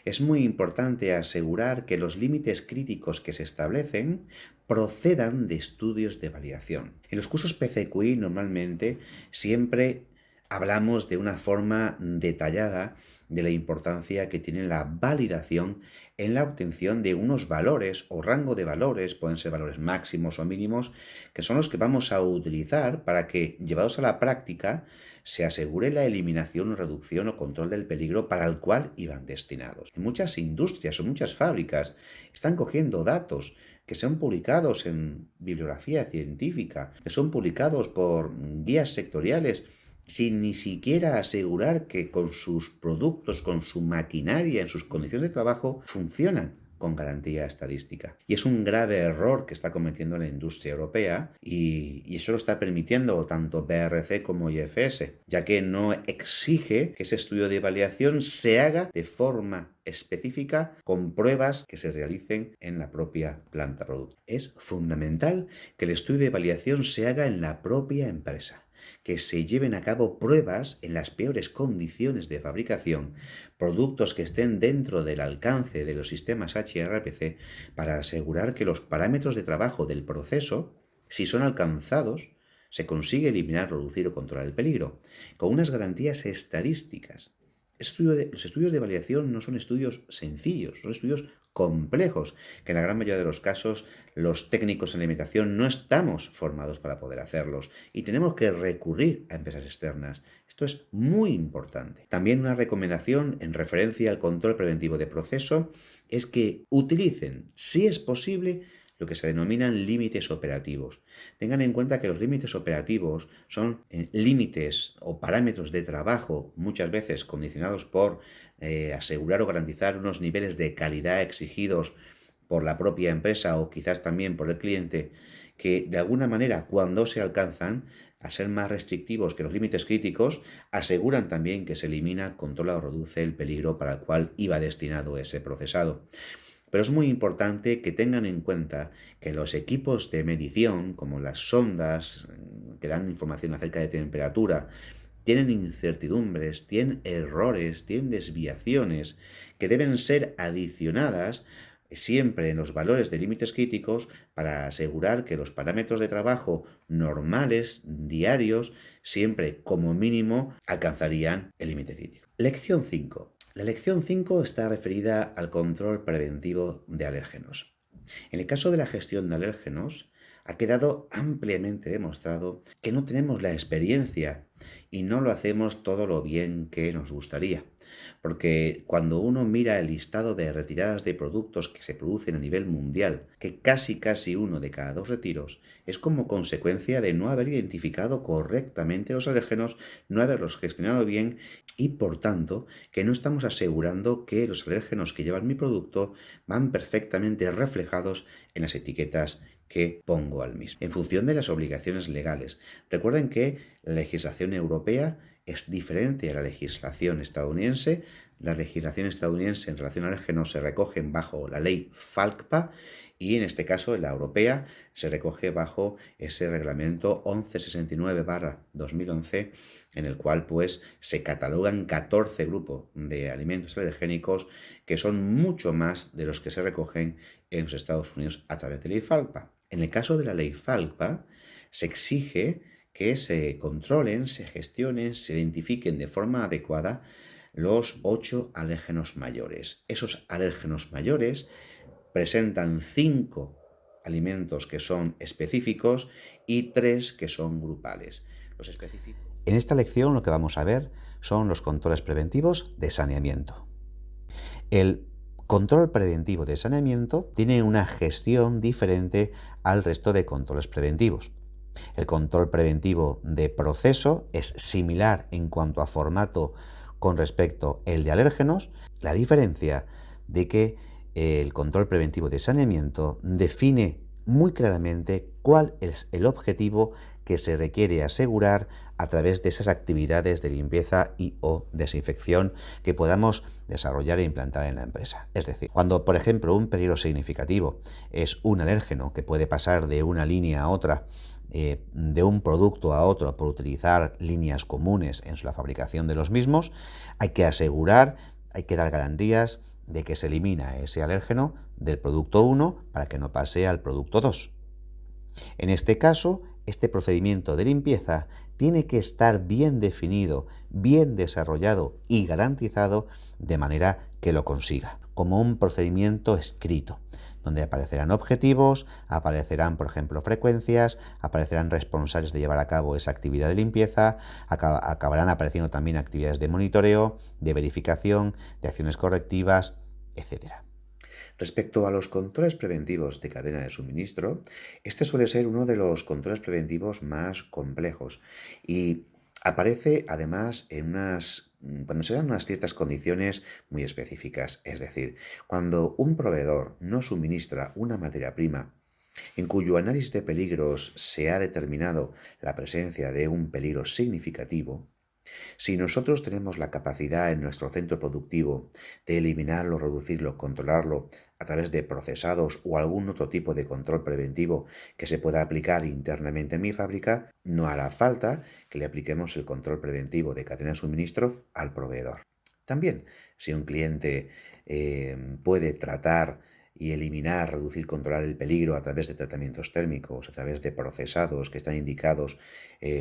es muy importante asegurar que los límites críticos que se establecen procedan de estudios de validación. En los cursos PCQI normalmente siempre hablamos de una forma detallada de la importancia que tiene la validación en la obtención de unos valores o rango de valores, pueden ser valores máximos o mínimos, que son los que vamos a utilizar para que, llevados a la práctica, se asegure la eliminación, reducción o control del peligro para el cual iban destinados. Muchas industrias o muchas fábricas están cogiendo datos que son publicados en bibliografía científica, que son publicados por guías sectoriales, sin ni siquiera asegurar que con sus productos, con su maquinaria, en sus condiciones de trabajo, funcionan con garantía estadística. Y es un grave error que está cometiendo la industria europea y eso lo está permitiendo tanto BRC como IFS, ya que no exige que ese estudio de validación se haga de forma específica con pruebas que se realicen en la propia planta producto. Es fundamental que el estudio de validación se haga en la propia empresa, que se lleven a cabo pruebas en las peores condiciones de fabricación, productos que estén dentro del alcance de los sistemas HRPC para asegurar que los parámetros de trabajo del proceso, si son alcanzados, se consigue eliminar, reducir o controlar el peligro, con unas garantías estadísticas. Los estudios de validación no son estudios sencillos, son estudios complejos, que en la gran mayoría de los casos los técnicos en alimentación no estamos formados para poder hacerlos y tenemos que recurrir a empresas externas. Esto es muy importante. También una recomendación en referencia al control preventivo de proceso es que utilicen, si es posible, lo que se denominan límites operativos. Tengan en cuenta que los límites operativos son límites o parámetros de trabajo, muchas veces condicionados por asegurar o garantizar unos niveles de calidad exigidos por la propia empresa o quizás también por el cliente, que de alguna manera, cuando se alcanzan, al ser más restrictivos que los límites críticos, aseguran también que se elimina, controla o reduce el peligro para el cual iba destinado ese procesado. Pero es muy importante que tengan en cuenta que los equipos de medición, como las sondas que dan información acerca de temperatura, tienen incertidumbres, tienen errores, tienen desviaciones que deben ser adicionadas siempre en los valores de límites críticos para asegurar que los parámetros de trabajo normales, diarios, siempre como mínimo alcanzarían el límite crítico. Lección 5. La lección 5 está referida al control preventivo de alérgenos. En el caso de la gestión de alérgenos, ha quedado ampliamente demostrado que no tenemos la experiencia y no lo hacemos todo lo bien que nos gustaría. porque cuando uno mira el listado de retiradas de productos que se producen a nivel mundial, que casi uno de cada dos retiros es como consecuencia de no haber identificado correctamente los alérgenos, no haberlos gestionado bien y por tanto que no estamos asegurando que los alérgenos que llevan mi producto van perfectamente reflejados en las etiquetas que pongo al mismo. En función de las obligaciones legales. Recuerden que la legislación europea es diferente a la legislación estadounidense. La legislación estadounidense en relación a alérgenos se recogen bajo la ley FALCPA y en este caso la europea se recoge bajo ese reglamento 1169/2011 en el cual pues se catalogan 14 grupos de alimentos alergénicos que son mucho más de los que se recogen en los Estados Unidos a través de la ley FALCPA. En el caso de la ley FALCPA se exige que se controlen, se gestionen, se identifiquen de forma adecuada los 8 alérgenos mayores. Esos alérgenos mayores presentan 5 alimentos que son específicos y 3 que son grupales. Los específicos. En esta lección lo que vamos a ver son los controles preventivos de saneamiento. El control preventivo de saneamiento tiene una gestión diferente al resto de controles preventivos. El control preventivo de proceso es similar en cuanto a formato con respecto al de alérgenos. La diferencia de que el control preventivo de saneamiento define muy claramente cuál es el objetivo que se requiere asegurar a través de esas actividades de limpieza y o desinfección que podamos desarrollar e implantar en la empresa. Es decir, cuando por ejemplo un peligro significativo es un alérgeno que puede pasar de una línea a otra, de un producto a otro por utilizar líneas comunes en la fabricación de los mismos, hay que asegurar, hay que dar garantías de que se elimina ese alérgeno del producto 1 para que no pase al producto 2. En este caso, este procedimiento de limpieza tiene que estar bien definido, bien desarrollado y garantizado de manera que lo consiga, como un procedimiento escrito, donde aparecerán objetivos, aparecerán, por ejemplo, frecuencias, aparecerán responsables de llevar a cabo esa actividad de limpieza, acabarán apareciendo también actividades de monitoreo, de verificación, de acciones correctivas, etc. Respecto a los controles preventivos de cadena de suministro, este suele ser uno de los controles preventivos más complejos y aparece además cuando se dan unas ciertas condiciones muy específicas, es decir, cuando un proveedor no suministra una materia prima en cuyo análisis de peligros se ha determinado la presencia de un peligro significativo. Si nosotros tenemos la capacidad en nuestro centro productivo de eliminarlo, reducirlo, controlarlo a través de procesados o algún otro tipo de control preventivo que se pueda aplicar internamente en mi fábrica, no hará falta que le apliquemos el control preventivo de cadena de suministro al proveedor. También, si un cliente puede tratar y eliminar, reducir, controlar el peligro a través de tratamientos térmicos, a través de procesados que están indicados,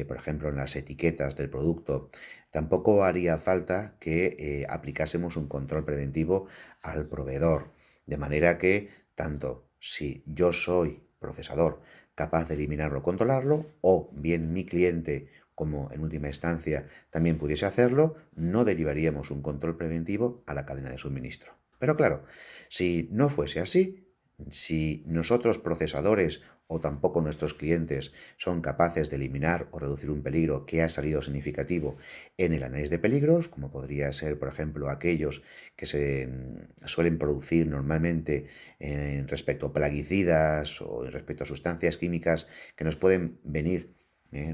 por ejemplo, en las etiquetas del producto, tampoco haría falta que aplicásemos un control preventivo al proveedor. De manera que, tanto si yo soy procesador capaz de eliminarlo o controlarlo, o bien mi cliente, como en última instancia también pudiese hacerlo, no derivaríamos un control preventivo a la cadena de suministro. Pero claro, si no fuese así, si nosotros procesadores o tampoco nuestros clientes son capaces de eliminar o reducir un peligro que ha salido significativo en el análisis de peligros, como podría ser, por ejemplo, aquellos que se suelen producir normalmente respecto a plaguicidas o respecto a sustancias químicas que nos pueden venir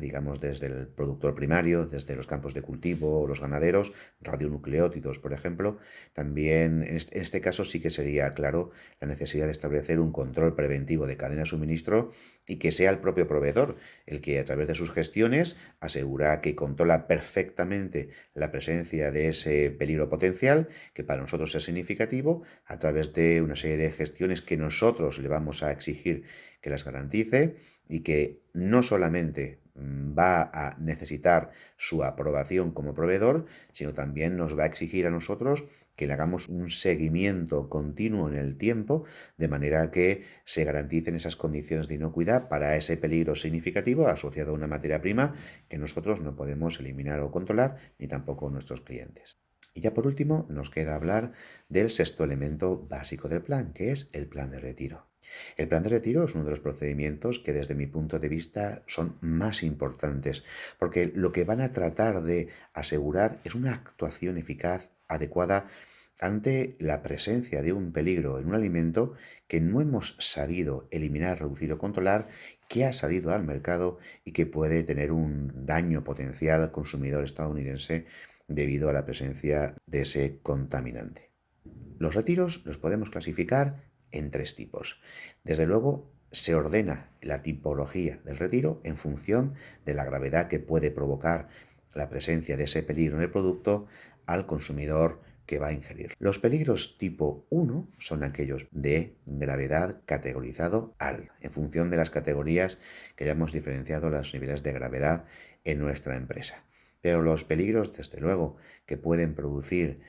digamos desde el productor primario, desde los campos de cultivo o los ganaderos, radionucleótidos, por ejemplo. También en este caso sí que sería claro la necesidad de establecer un control preventivo de cadena de suministro y que sea el propio proveedor el que a través de sus gestiones asegura que controla perfectamente la presencia de ese peligro potencial, que para nosotros es significativo, a través de una serie de gestiones que nosotros le vamos a exigir que las garantice y que no solamente va a necesitar su aprobación como proveedor, sino también nos va a exigir a nosotros que le hagamos un seguimiento continuo en el tiempo, de manera que se garanticen esas condiciones de inocuidad para ese peligro significativo asociado a una materia prima que nosotros no podemos eliminar o controlar, ni tampoco nuestros clientes. Y ya por último nos queda hablar del sexto elemento básico del plan, que es el plan de retiro. El plan de retiro es uno de los procedimientos que desde mi punto de vista son más importantes, porque lo que van a tratar de asegurar es una actuación eficaz, adecuada, ante la presencia de un peligro en un alimento que no hemos sabido eliminar, reducir o controlar, que ha salido al mercado y que puede tener un daño potencial al consumidor estadounidense debido a la presencia de ese contaminante. Los retiros los podemos clasificar en tres tipos. Desde luego, se ordena la tipología del retiro en función de la gravedad que puede provocar la presencia de ese peligro en el producto al consumidor que va a ingerir. Los peligros tipo 1 son aquellos de gravedad categorizado al, en función de las categorías que hayamos diferenciado los niveles de gravedad en nuestra empresa. Pero los peligros, desde luego, que pueden producir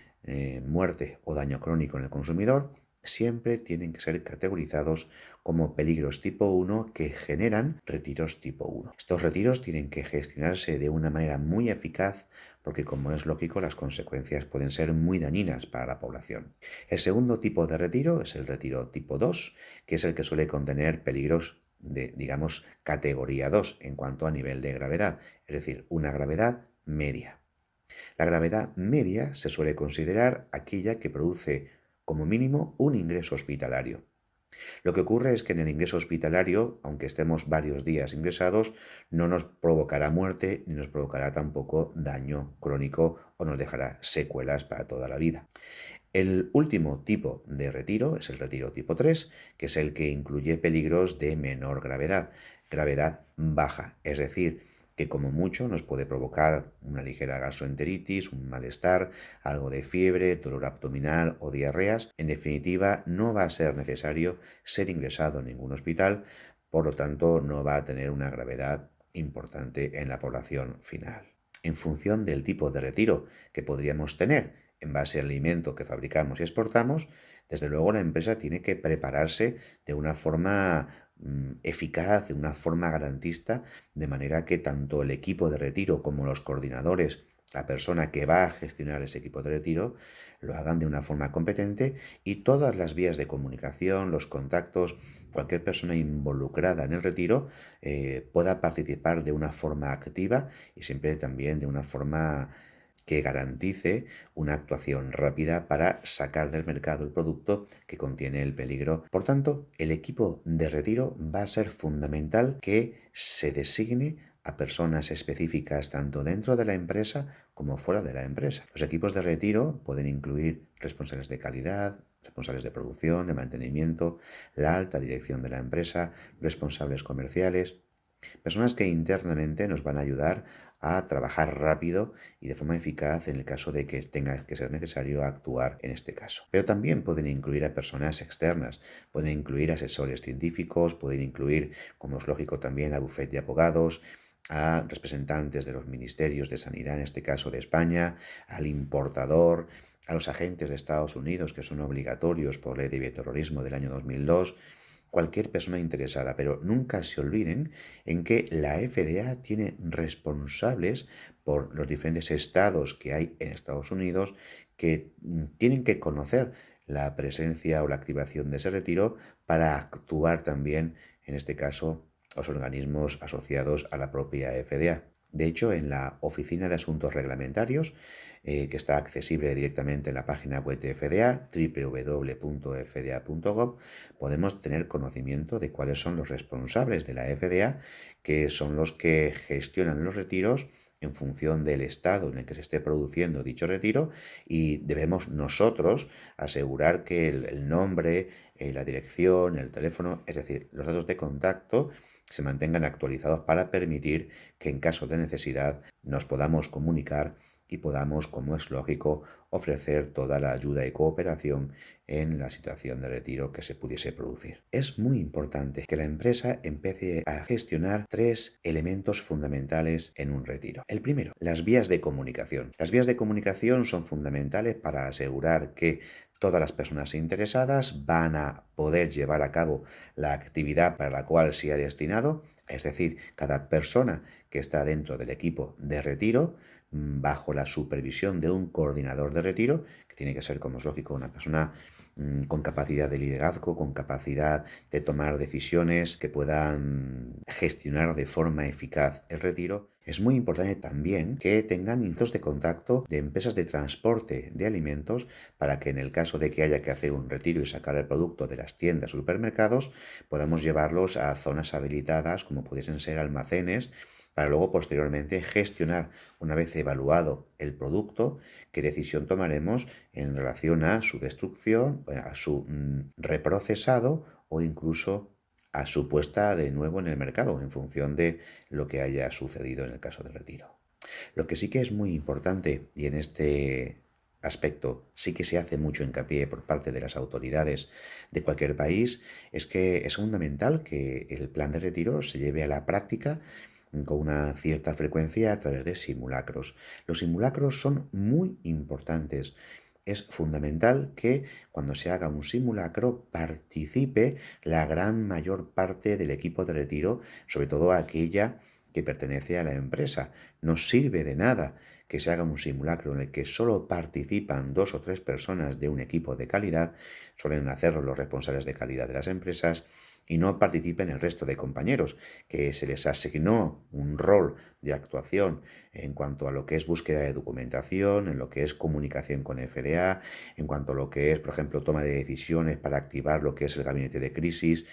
muerte o daño crónico en el consumidor, siempre tienen que ser categorizados como peligros tipo 1 que generan retiros tipo 1. Estos retiros tienen que gestionarse de una manera muy eficaz porque, como es lógico, las consecuencias pueden ser muy dañinas para la población. El segundo tipo de retiro es el retiro tipo 2, que es el que suele contener peligros de, digamos, categoría 2 en cuanto a nivel de gravedad, es decir, una gravedad media. La gravedad media se suele considerar aquella que produce como mínimo un ingreso hospitalario. Lo que ocurre es que en el ingreso hospitalario, aunque estemos varios días ingresados, no nos provocará muerte ni nos provocará tampoco daño crónico o nos dejará secuelas para toda la vida. El último tipo de retiro es el retiro tipo 3, que es el que incluye peligros de menor gravedad, gravedad baja, es decir, que como mucho nos puede provocar una ligera gastroenteritis, un malestar, algo de fiebre, dolor abdominal o diarreas. En definitiva, no va a ser necesario ser ingresado en ningún hospital, por lo tanto no va a tener una gravedad importante en la población final. En función del tipo de retiro que podríamos tener en base al alimento que fabricamos y exportamos, desde luego la empresa tiene que prepararse de una forma eficaz, de una forma garantista, de manera que tanto el equipo de retiro como los coordinadores, la persona que va a gestionar ese equipo de retiro, lo hagan de una forma competente y todas las vías de comunicación, los contactos, cualquier persona involucrada en el retiro pueda participar de una forma activa y siempre también de una forma que garantice una actuación rápida para sacar del mercado el producto que contiene el peligro. Por tanto, el equipo de retiro va a ser fundamental que se designe a personas específicas tanto dentro de la empresa como fuera de la empresa. Los equipos de retiro pueden incluir responsables de calidad, responsables de producción, de mantenimiento, la alta dirección de la empresa, responsables comerciales, personas que internamente nos van a ayudar a trabajar rápido y de forma eficaz en el caso de que tenga que ser necesario actuar en este caso. Pero también pueden incluir a personas externas, pueden incluir asesores científicos, pueden incluir, como es lógico también, a bufete de abogados, a representantes de los ministerios de sanidad, en este caso de España, al importador, a los agentes de Estados Unidos que son obligatorios por ley de bioterrorismo del año 2002, cualquier persona interesada, pero nunca se olviden en que la FDA tiene responsables por los diferentes estados que hay en Estados Unidos que tienen que conocer la presencia o la activación de ese retiro para actuar también, en este caso, los organismos asociados a la propia FDA. De hecho, en la Oficina de Asuntos Reglamentarios, que está accesible directamente en la página web de FDA, www.fda.gov, podemos tener conocimiento de cuáles son los responsables de la FDA, que son los que gestionan los retiros en función del estado en el que se esté produciendo dicho retiro, y debemos nosotros asegurar que el nombre, la dirección, el teléfono, es decir, los datos de contacto, se mantengan actualizados para permitir que en caso de necesidad nos podamos comunicar y podamos, como es lógico, ofrecer toda la ayuda y cooperación en la situación de retiro que se pudiese producir. Es muy importante que la empresa empiece a gestionar tres elementos fundamentales en un retiro. El primero, las vías de comunicación. Las vías de comunicación son fundamentales para asegurar que todas las personas interesadas van a poder llevar a cabo la actividad para la cual se ha destinado, es decir, cada persona que está dentro del equipo de retiro bajo la supervisión de un coordinador de retiro, que tiene que ser, como es lógico, una persona con capacidad de liderazgo, con capacidad de tomar decisiones, que puedan gestionar de forma eficaz el retiro. Es muy importante también que tengan puntos de contacto de empresas de transporte de alimentos para que en el caso de que haya que hacer un retiro y sacar el producto de las tiendas o supermercados, podamos llevarlos a zonas habilitadas como pudiesen ser almacenes, para luego posteriormente gestionar, una vez evaluado el producto, qué decisión tomaremos en relación a su destrucción, a su reprocesado o incluso a su puesta de nuevo en el mercado en función de lo que haya sucedido en el caso del retiro. Lo que sí que es muy importante, y en este aspecto sí que se hace mucho hincapié por parte de las autoridades de cualquier país, es que es fundamental que el plan de retiro se lleve a la práctica con una cierta frecuencia a través de simulacros. Los simulacros son muy importantes. Es fundamental que cuando se haga un simulacro participe la gran mayor parte del equipo de retiro, sobre todo aquella que pertenece a la empresa. No sirve de nada que se haga un simulacro en el que solo participan 2 o 3 personas de un equipo de calidad, suelen hacerlo los responsables de calidad de las empresas, y no participen el resto de compañeros, que se les asignó un rol de actuación en cuanto a lo que es búsqueda de documentación, en lo que es comunicación con FDA, en cuanto a lo que es, por ejemplo, toma de decisiones para activar lo que es el gabinete de crisis,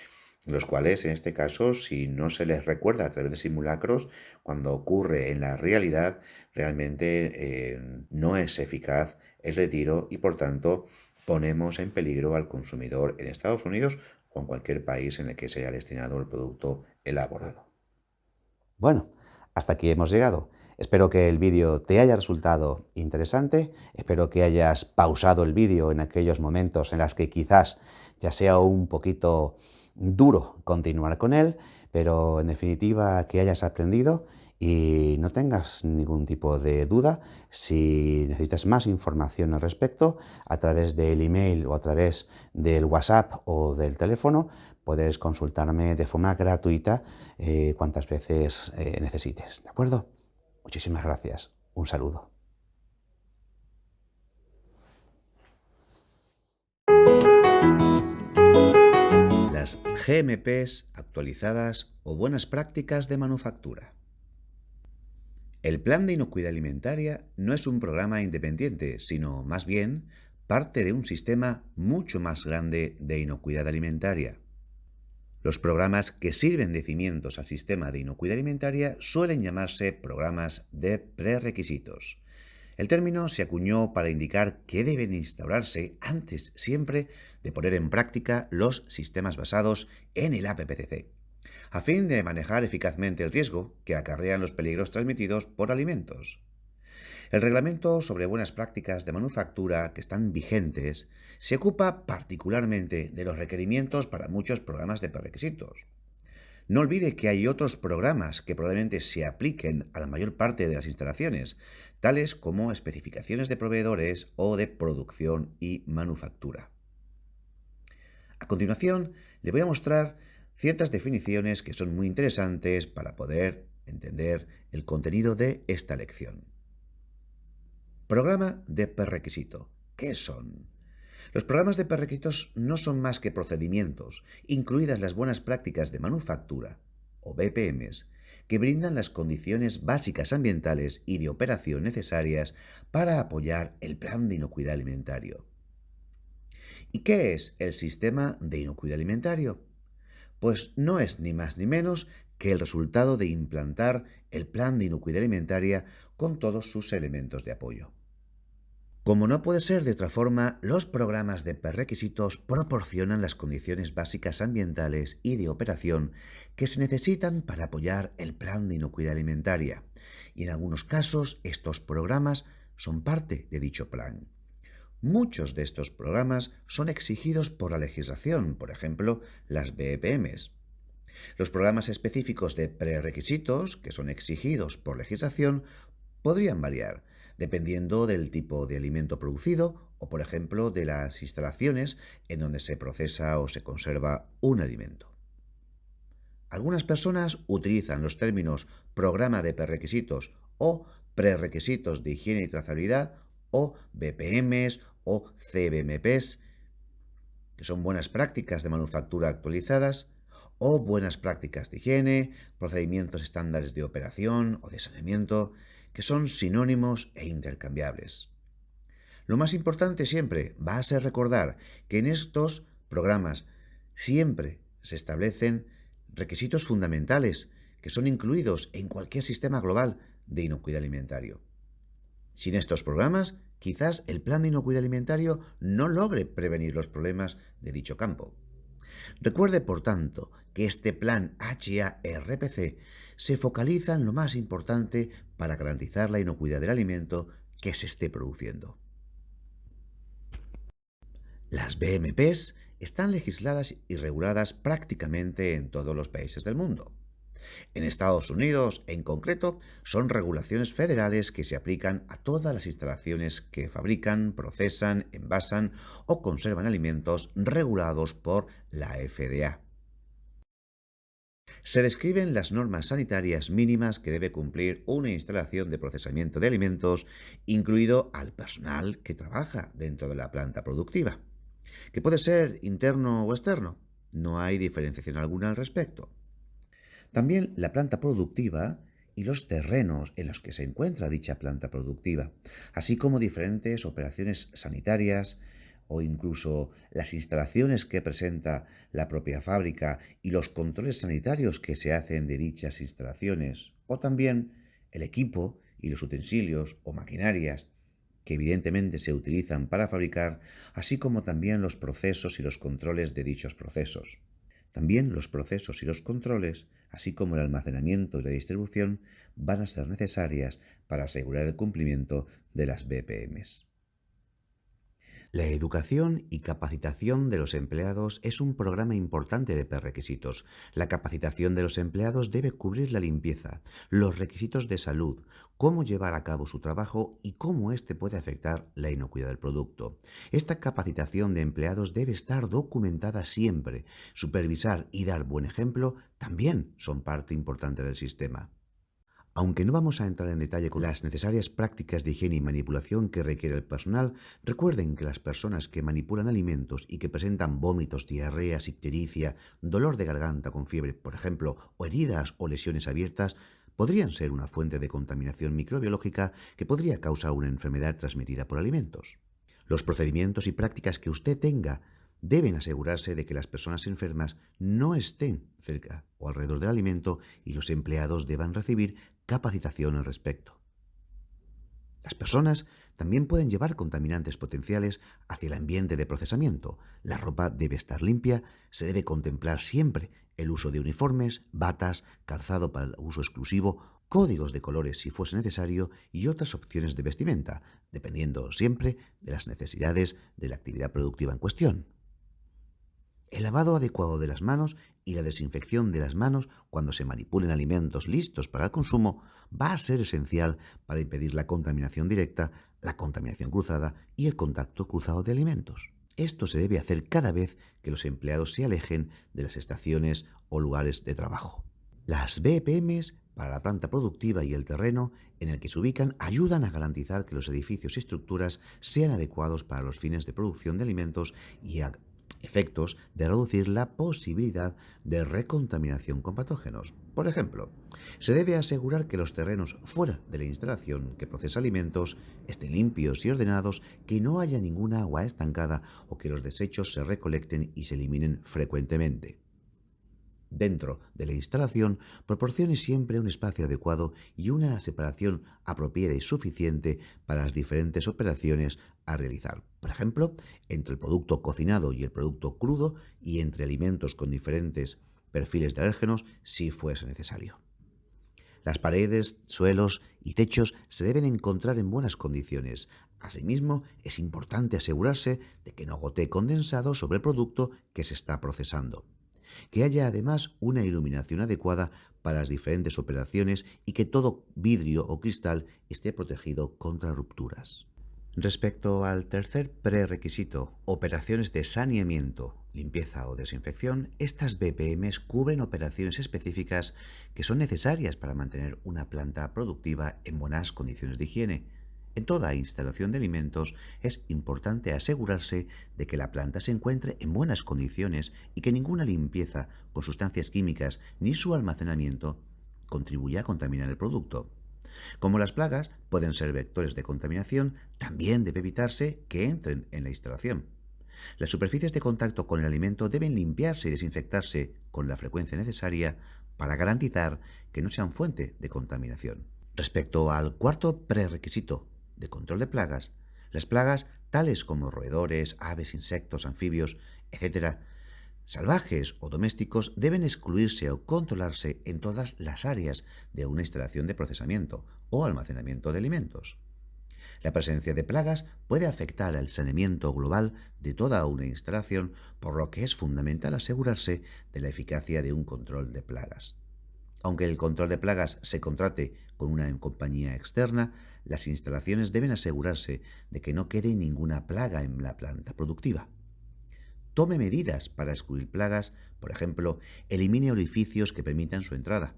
los cuales, en este caso, si no se les recuerda a través de simulacros, cuando ocurre en la realidad, realmente no es eficaz el retiro y, por tanto, ponemos en peligro al consumidor en Estados Unidos o en cualquier país en el que se haya destinado el producto elaborado. Bueno, hasta aquí hemos llegado. Espero que el vídeo te haya resultado interesante, espero que hayas pausado el vídeo en aquellos momentos en los que quizás ya sea un poquito duro continuar con él, pero en definitiva que hayas aprendido y no tengas ningún tipo de duda. Si necesitas más información al respecto, a través del email o a través del WhatsApp o del teléfono, puedes consultarme de forma gratuita cuantas veces necesites. ¿De acuerdo? Muchísimas gracias. Un saludo. Las GMPs actualizadas o buenas prácticas de manufactura. El Plan de Inocuidad Alimentaria no es un programa independiente, sino más bien parte de un sistema mucho más grande de inocuidad alimentaria. Los programas que sirven de cimientos al sistema de inocuidad alimentaria suelen llamarse programas de prerequisitos. El término se acuñó para indicar que deben instaurarse antes siempre de poner en práctica los sistemas basados en el APPCC, a fin de manejar eficazmente el riesgo que acarrean los peligros transmitidos por alimentos. El reglamento sobre buenas prácticas de manufactura que están vigentes se ocupa particularmente de los requerimientos para muchos programas de prerequisitos. No olvide que hay otros programas que probablemente se apliquen a la mayor parte de las instalaciones, tales como especificaciones de proveedores o de producción y manufactura. A continuación, le voy a mostrar ciertas definiciones que son muy interesantes para poder entender el contenido de esta lección. Programa de prerequisito. ¿Qué son? Los programas de prerequisitos no son más que procedimientos, incluidas las buenas prácticas de manufactura, o BPMs, que brindan las condiciones básicas ambientales y de operación necesarias para apoyar el plan de inocuidad alimentario. ¿Y qué es el sistema de inocuidad alimentario? Pues no es ni más ni menos que el resultado de implantar el plan de inocuidad alimentaria con todos sus elementos de apoyo. Como no puede ser de otra forma, los programas de prerequisitos proporcionan las condiciones básicas ambientales y de operación que se necesitan para apoyar el plan de inocuidad alimentaria, y en algunos casos estos programas son parte de dicho plan. Muchos de estos programas son exigidos por la legislación, por ejemplo, las BPMs. Los programas específicos de prerequisitos, que son exigidos por legislación, podrían variar, dependiendo del tipo de alimento producido o, por ejemplo, de las instalaciones en donde se procesa o se conserva un alimento. Algunas personas utilizan los términos programa de prerequisitos o prerequisitos de higiene y trazabilidad, o BPMs o CBMPs, que son buenas prácticas de manufactura actualizadas, o buenas prácticas de higiene, procedimientos estándares de operación o de saneamiento, que son sinónimos e intercambiables. Lo más importante siempre va a ser recordar que en estos programas siempre se establecen requisitos fundamentales que son incluidos en cualquier sistema global de inocuidad alimentario. Sin estos programas, quizás el plan de inocuidad alimentario no logre prevenir los problemas de dicho campo. Recuerde, por tanto, que este plan HARPC se focaliza en lo más importante para garantizar la inocuidad del alimento que se esté produciendo. Las BMPs están legisladas y reguladas prácticamente en todos los países del mundo. En Estados Unidos, en concreto, son regulaciones federales que se aplican a todas las instalaciones que fabrican, procesan, envasan o conservan alimentos regulados por la FDA. Se describen las normas sanitarias mínimas que debe cumplir una instalación de procesamiento de alimentos, incluido al personal que trabaja dentro de la planta productiva, que puede ser interno o externo. No hay diferenciación alguna al respecto. También la planta productiva y los terrenos en los que se encuentra dicha planta productiva, así como diferentes operaciones sanitarias o incluso las instalaciones que presenta la propia fábrica y los controles sanitarios que se hacen de dichas instalaciones, o también el equipo y los utensilios o maquinarias que evidentemente se utilizan para fabricar, así como también los procesos y los controles de dichos procesos. También los procesos y los controles, así como el almacenamiento y la distribución, van a ser necesarias para asegurar el cumplimiento de las BPMs. La educación y capacitación de los empleados es un programa importante de prerequisitos. La capacitación de los empleados debe cubrir la limpieza, los requisitos de salud, cómo llevar a cabo su trabajo y cómo éste puede afectar la inocuidad del producto. Esta capacitación de empleados debe estar documentada siempre. Supervisar y dar buen ejemplo también son parte importante del sistema. Aunque no vamos a entrar en detalle con las necesarias prácticas de higiene y manipulación que requiere el personal, recuerden que las personas que manipulan alimentos y que presentan vómitos, diarreas, ictericia, dolor de garganta con fiebre, por ejemplo, o heridas o lesiones abiertas, podrían ser una fuente de contaminación microbiológica que podría causar una enfermedad transmitida por alimentos. Los procedimientos y prácticas que usted tenga deben asegurarse de que las personas enfermas no estén cerca o alrededor del alimento y los empleados deban recibir capacitación al respecto. Las personas también pueden llevar contaminantes potenciales hacia el ambiente de procesamiento. La ropa debe estar limpia, se debe contemplar siempre el uso de uniformes, batas, calzado para el uso exclusivo, códigos de colores si fuese necesario y otras opciones de vestimenta, dependiendo siempre de las necesidades de la actividad productiva en cuestión. El lavado adecuado de las manos y la desinfección de las manos cuando se manipulen alimentos listos para el consumo va a ser esencial para impedir la contaminación directa, la contaminación cruzada y el contacto cruzado de alimentos. Esto se debe hacer cada vez que los empleados se alejen de las estaciones o lugares de trabajo. Las BPMs para la planta productiva y el terreno en el que se ubican ayudan a garantizar que los edificios y estructuras sean adecuados para los fines de producción de alimentos y a efectos de reducir la posibilidad de recontaminación con patógenos. Por ejemplo, se debe asegurar que los terrenos fuera de la instalación que procesa alimentos estén limpios y ordenados, que no haya ninguna agua estancada o que los desechos se recolecten y se eliminen frecuentemente. Dentro de la instalación, proporcione siempre un espacio adecuado y una separación apropiada y suficiente para las diferentes operaciones a realizar. Por ejemplo, entre el producto cocinado y el producto crudo y entre alimentos con diferentes perfiles de alérgenos si fuese necesario. Las paredes, suelos y techos se deben encontrar en buenas condiciones. Asimismo, es importante asegurarse de que no gotee condensado sobre el producto que se está procesando. Que haya además una iluminación adecuada para las diferentes operaciones y que todo vidrio o cristal esté protegido contra rupturas. Respecto al tercer prerequisito, operaciones de saneamiento limpieza o desinfección, estas BPMs cubren operaciones específicas que son necesarias para mantener una planta productiva en buenas condiciones de higiene. En toda instalación de alimentos es importante asegurarse de que la planta se encuentre en buenas condiciones y que ninguna limpieza con sustancias químicas ni su almacenamiento contribuya a contaminar el producto. Como las plagas pueden ser vectores de contaminación, también debe evitarse que entren en la instalación. Las superficies de contacto con el alimento deben limpiarse y desinfectarse con la frecuencia necesaria para garantizar que no sean fuente de contaminación. Respecto al cuarto prerequisito de control de plagas, las plagas tales como roedores, aves, insectos, anfibios, etc., salvajes o domésticos, deben excluirse o controlarse en todas las áreas de una instalación de procesamiento o almacenamiento de alimentos. La presencia de plagas puede afectar al saneamiento global de toda una instalación, por lo que es fundamental asegurarse de la eficacia de un control de plagas. Aunque el control de plagas se contrate con una compañía externa, las instalaciones deben asegurarse de que no quede ninguna plaga en la planta productiva. Tome medidas para excluir plagas, por ejemplo, elimine orificios que permitan su entrada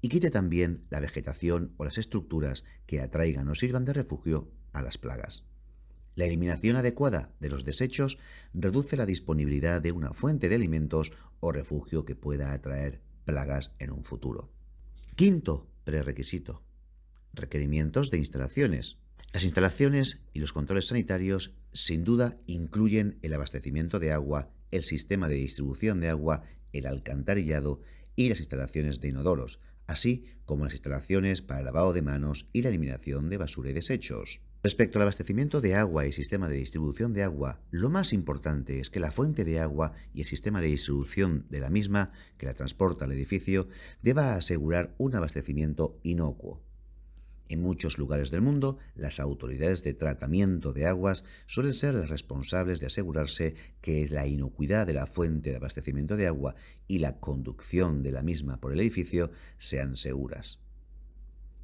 y quite también la vegetación o las estructuras que atraigan o sirvan de refugio a las plagas. La eliminación adecuada de los desechos reduce la disponibilidad de una fuente de alimentos o refugio que pueda atraer plagas en un futuro. Quinto prerequisito: requerimientos de instalaciones. Las instalaciones y los controles sanitarios sin duda incluyen el abastecimiento de agua, el sistema de distribución de agua, el alcantarillado y las instalaciones de inodoros, así como las instalaciones para el lavado de manos y la eliminación de basura y desechos. Respecto al abastecimiento de agua y sistema de distribución de agua, lo más importante es que la fuente de agua y el sistema de distribución de la misma, que la transporta al edificio, deba asegurar un abastecimiento inocuo. En muchos lugares del mundo, las autoridades de tratamiento de aguas suelen ser las responsables de asegurarse que la inocuidad de la fuente de abastecimiento de agua y la conducción de la misma por el edificio sean seguras.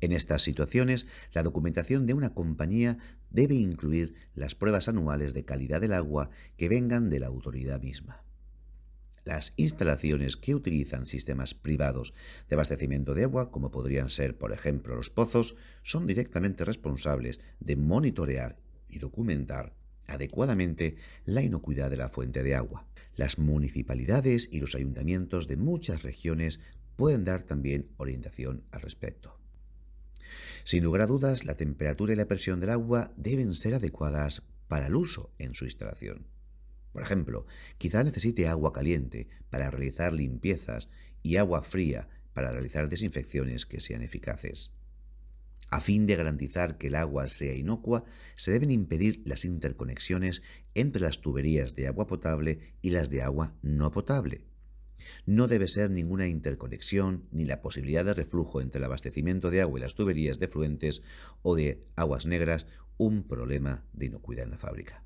En estas situaciones, la documentación de una compañía debe incluir las pruebas anuales de calidad del agua que vengan de la autoridad misma. Las instalaciones que utilizan sistemas privados de abastecimiento de agua, como podrían ser, por ejemplo, los pozos, son directamente responsables de monitorear y documentar adecuadamente la inocuidad de la fuente de agua. Las municipalidades y los ayuntamientos de muchas regiones pueden dar también orientación al respecto. Sin lugar a dudas, la temperatura y la presión del agua deben ser adecuadas para el uso en su instalación. Por ejemplo, quizá necesite agua caliente para realizar limpiezas y agua fría para realizar desinfecciones que sean eficaces. A fin de garantizar que el agua sea inocua, se deben impedir las interconexiones entre las tuberías de agua potable y las de agua no potable. No debe ser ninguna interconexión ni la posibilidad de reflujo entre el abastecimiento de agua y las tuberías de fluentes o de aguas negras un problema de inocuidad en la fábrica.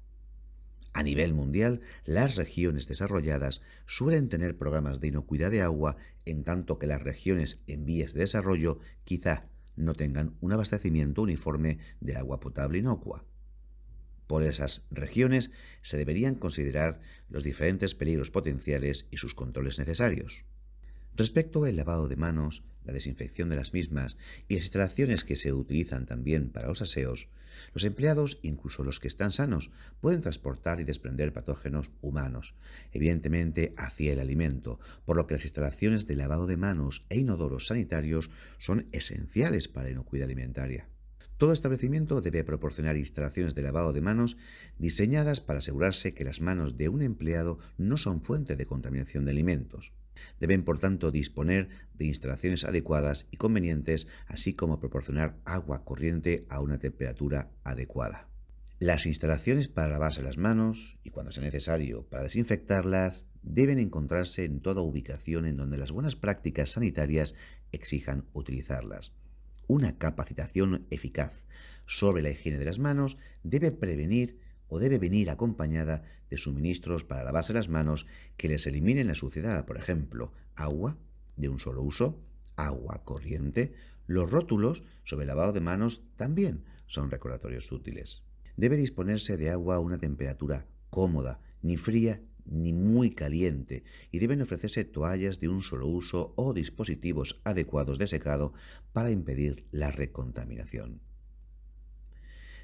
A nivel mundial, las regiones desarrolladas suelen tener programas de inocuidad de agua, en tanto que las regiones en vías de desarrollo quizá no tengan un abastecimiento uniforme de agua potable inocua. Por esas regiones se deberían considerar los diferentes peligros potenciales y sus controles necesarios. Respecto al lavado de manos, la desinfección de las mismas y las instalaciones que se utilizan también para los aseos, los empleados, incluso los que están sanos, pueden transportar y desprender patógenos humanos, evidentemente hacia el alimento, por lo que las instalaciones de lavado de manos e inodoros sanitarios son esenciales para la inocuidad alimentaria. Todo establecimiento debe proporcionar instalaciones de lavado de manos diseñadas para asegurarse que las manos de un empleado no son fuente de contaminación de alimentos. Deben, por tanto, disponer de instalaciones adecuadas y convenientes, así como proporcionar agua corriente a una temperatura adecuada. Las instalaciones para lavarse las manos y, cuando sea necesario, para desinfectarlas, deben encontrarse en toda ubicación en donde las buenas prácticas sanitarias exijan utilizarlas. Una capacitación eficaz sobre la higiene de las manos debe prevenir o debe venir acompañada de suministros para lavarse las manos que les eliminen la suciedad, por ejemplo, agua de un solo uso, agua corriente. Los rótulos sobre el lavado de manos también son recordatorios útiles. Debe disponerse de agua a una temperatura cómoda, ni fría ni muy caliente y deben ofrecerse toallas de un solo uso o dispositivos adecuados de secado para impedir la recontaminación.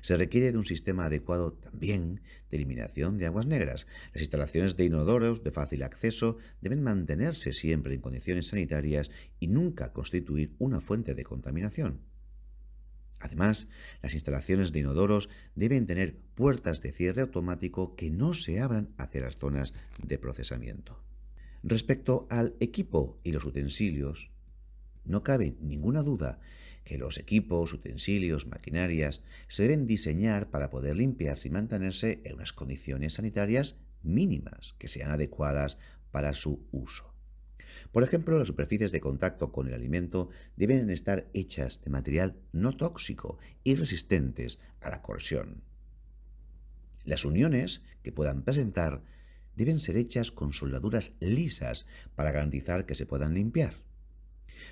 Se requiere de un sistema adecuado también de eliminación de aguas negras. Las instalaciones de inodoros de fácil acceso deben mantenerse siempre en condiciones sanitarias y nunca constituir una fuente de contaminación. Además, las instalaciones de inodoros deben tener puertas de cierre automático que no se abran hacia las zonas de procesamiento. Respecto al equipo y los utensilios, no cabe ninguna duda que los equipos, utensilios, maquinarias se deben diseñar para poder limpiarse y mantenerse en unas condiciones sanitarias mínimas que sean adecuadas para su uso. Por ejemplo, las superficies de contacto con el alimento deben estar hechas de material no tóxico y resistentes a la corrosión. Las uniones que puedan presentar deben ser hechas con soldaduras lisas para garantizar que se puedan limpiar.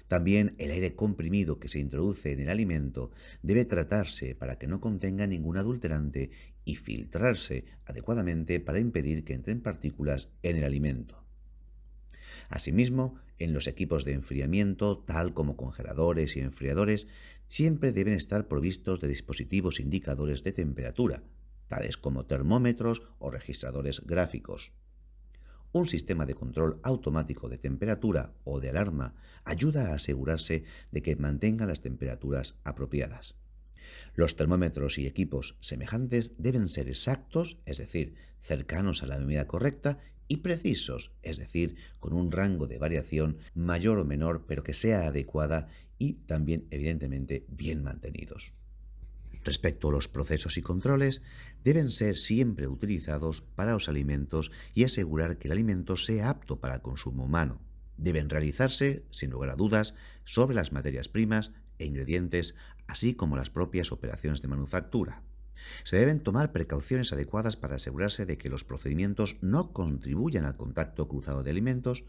También el aire comprimido que se introduce en el alimento debe tratarse para que no contenga ningún adulterante y filtrarse adecuadamente para impedir que entren partículas en el alimento. Asimismo, en los equipos de enfriamiento, tal como congeladores y enfriadores, siempre deben estar provistos de dispositivos indicadores de temperatura, tales como termómetros o registradores gráficos. Un sistema de control automático de temperatura o de alarma ayuda a asegurarse de que mantenga las temperaturas apropiadas. Los termómetros y equipos semejantes deben ser exactos, es decir, cercanos a la medida correcta, y precisos, es decir, con un rango de variación mayor o menor, pero que sea adecuada y también, evidentemente, bien mantenidos. Respecto a los procesos y controles, deben ser siempre utilizados para los alimentos y asegurar que el alimento sea apto para el consumo humano. Deben realizarse, sin lugar a dudas, sobre las materias primas e ingredientes, así como las propias operaciones de manufactura. Se deben tomar precauciones adecuadas para asegurarse de que los procedimientos no contribuyan al contacto cruzado de alimentos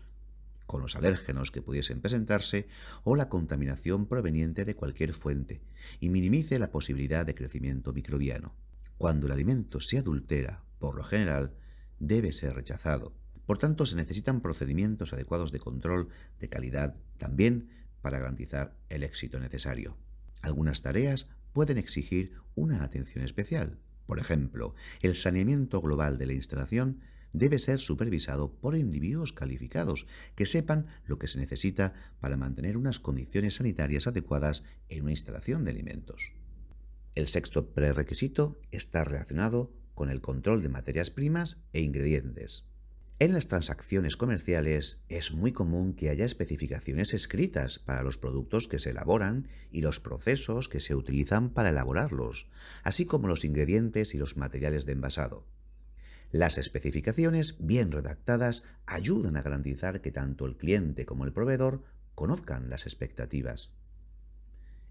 con los alérgenos que pudiesen presentarse o la contaminación proveniente de cualquier fuente, y minimice la posibilidad de crecimiento microbiano. Cuando el alimento se adultera, por lo general, debe ser rechazado. Por tanto, se necesitan procedimientos adecuados de control de calidad también para garantizar el éxito necesario. Algunas tareas pueden exigir una atención especial. Por ejemplo, el saneamiento global de la instalación debe ser supervisado por individuos calificados que sepan lo que se necesita para mantener unas condiciones sanitarias adecuadas en una instalación de alimentos. El sexto prerequisito está relacionado con el control de materias primas e ingredientes. En las transacciones comerciales es muy común que haya especificaciones escritas para los productos que se elaboran y los procesos que se utilizan para elaborarlos, así como los ingredientes y los materiales de envasado. Las especificaciones bien redactadas ayudan a garantizar que tanto el cliente como el proveedor conozcan las expectativas.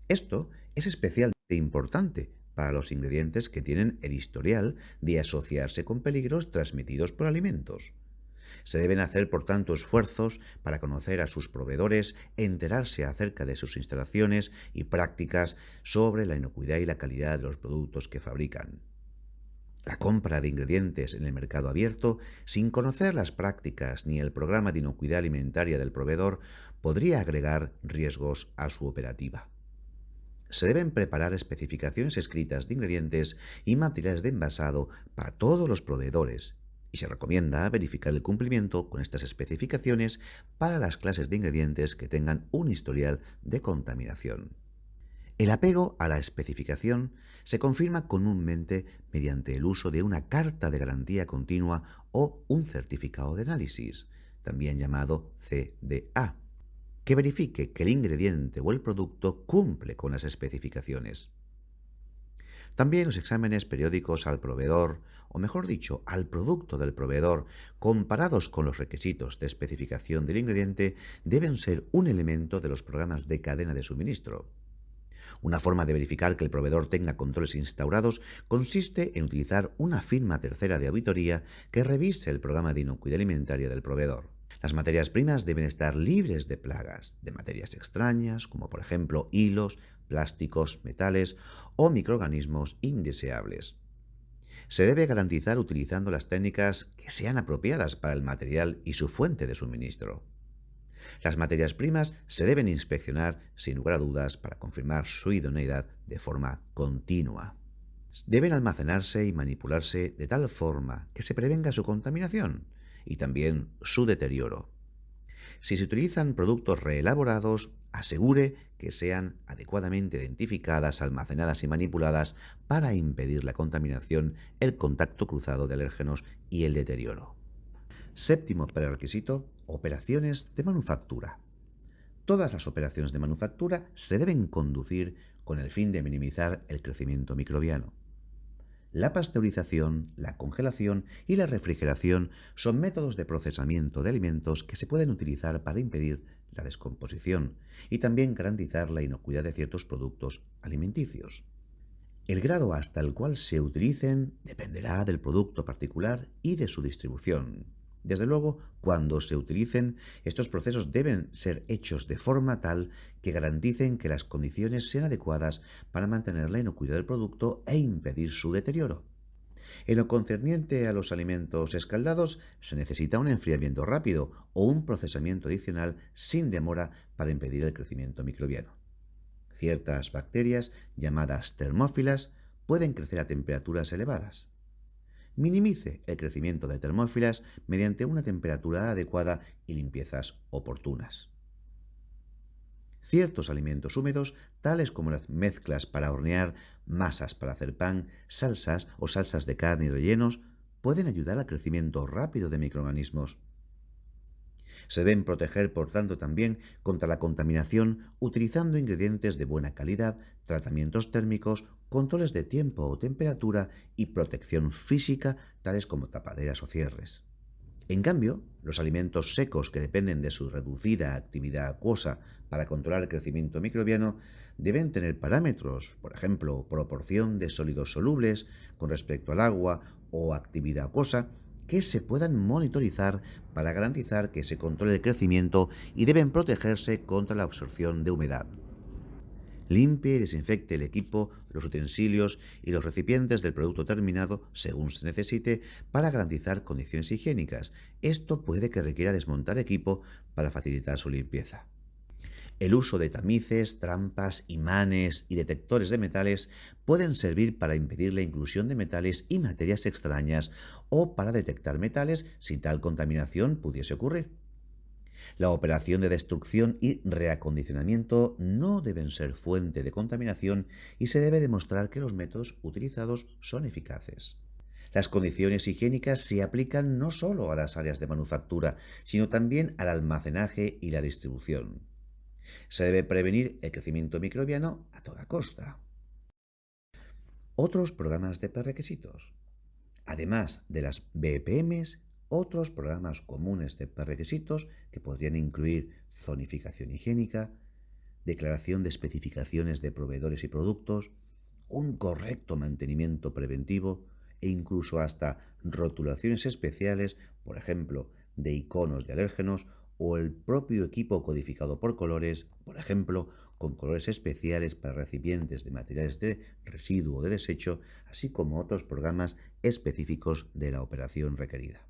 Esto es especialmente importante para los ingredientes que tienen el historial de asociarse con peligros transmitidos por alimentos. Se deben hacer, por tanto, esfuerzos para conocer a sus proveedores, enterarse acerca de sus instalaciones y prácticas sobre la inocuidad y la calidad de los productos que fabrican. La compra de ingredientes en el mercado abierto, sin conocer las prácticas ni el programa de inocuidad alimentaria del proveedor, podría agregar riesgos a su operativa. Se deben preparar especificaciones escritas de ingredientes y materiales de envasado para todos los proveedores, y se recomienda verificar el cumplimiento con estas especificaciones para las clases de ingredientes que tengan un historial de contaminación. El apego a la especificación se confirma comúnmente mediante el uso de una carta de garantía continua o un certificado de análisis, también llamado CDA, que verifique que el ingrediente o el producto cumple con las especificaciones. También los exámenes periódicos al proveedor, o mejor dicho, al producto del proveedor, comparados con los requisitos de especificación del ingrediente, deben ser un elemento de los programas de cadena de suministro. Una forma de verificar que el proveedor tenga controles instaurados consiste en utilizar una firma tercera de auditoría que revise el programa de inocuidad alimentaria del proveedor. Las materias primas deben estar libres de plagas, de materias extrañas, como por ejemplo hilos, plásticos, metales o microorganismos indeseables. Se debe garantizar utilizando las técnicas que sean apropiadas para el material y su fuente de suministro. Las materias primas se deben inspeccionar sin lugar a dudas para confirmar su idoneidad de forma continua. Deben almacenarse y manipularse de tal forma que se prevenga su contaminación y también su deterioro. Si se utilizan productos reelaborados, asegure que sean adecuadamente identificadas, almacenadas y manipuladas para impedir la contaminación, el contacto cruzado de alérgenos y el deterioro. Séptimo prerequisito: operaciones de manufactura. Todas las operaciones de manufactura se deben conducir con el fin de minimizar el crecimiento microbiano. La pasteurización, la congelación y la refrigeración son métodos de procesamiento de alimentos que se pueden utilizar para impedir la descomposición y también garantizar la inocuidad de ciertos productos alimenticios. El grado hasta el cual se utilicen dependerá del producto particular y de su distribución. Desde luego, cuando se utilicen, estos procesos deben ser hechos de forma tal que garanticen que las condiciones sean adecuadas para mantener la inocuidad del producto e impedir su deterioro. En lo concerniente a los alimentos escaldados, se necesita un enfriamiento rápido o un procesamiento adicional sin demora para impedir el crecimiento microbiano. Ciertas bacterias, llamadas termófilas, pueden crecer a temperaturas elevadas. Minimice el crecimiento de termófilas mediante una temperatura adecuada y limpiezas oportunas. Ciertos alimentos húmedos, tales como las mezclas para hornear, masas para hacer pan, salsas o salsas de carne y rellenos, pueden ayudar al crecimiento rápido de microorganismos. Se deben proteger, por tanto, también contra la contaminación utilizando ingredientes de buena calidad, tratamientos térmicos, controles de tiempo o temperatura y protección física, tales como tapaderas o cierres. En cambio, los alimentos secos que dependen de su reducida actividad acuosa para controlar el crecimiento microbiano deben tener parámetros, por ejemplo, proporción de sólidos solubles con respecto al agua o actividad acuosa, que se puedan monitorizar para garantizar que se controle el crecimiento y deben protegerse contra la absorción de humedad. Limpie y desinfecte el equipo, los utensilios y los recipientes del producto terminado según se necesite para garantizar condiciones higiénicas. Esto puede que requiera desmontar equipo para facilitar su limpieza. El uso de tamices, trampas, imanes y detectores de metales pueden servir para impedir la inclusión de metales y materias extrañas o para detectar metales si tal contaminación pudiese ocurrir. La operación de destrucción y reacondicionamiento no deben ser fuente de contaminación y se debe demostrar que los métodos utilizados son eficaces. Las condiciones higiénicas se aplican no solo a las áreas de manufactura, sino también al almacenaje y la distribución. Se debe prevenir el crecimiento microbiano a toda costa. Otros programas de prerequisitos. Además de las BPMs, otros programas comunes de prerequisitos que podrían incluir zonificación higiénica, declaración de especificaciones de proveedores y productos, un correcto mantenimiento preventivo e incluso hasta rotulaciones especiales, por ejemplo, de iconos de alérgenos o el propio equipo codificado por colores, por ejemplo, con colores especiales para recipientes de materiales de residuo o de desecho, así como otros programas específicos de la operación requerida.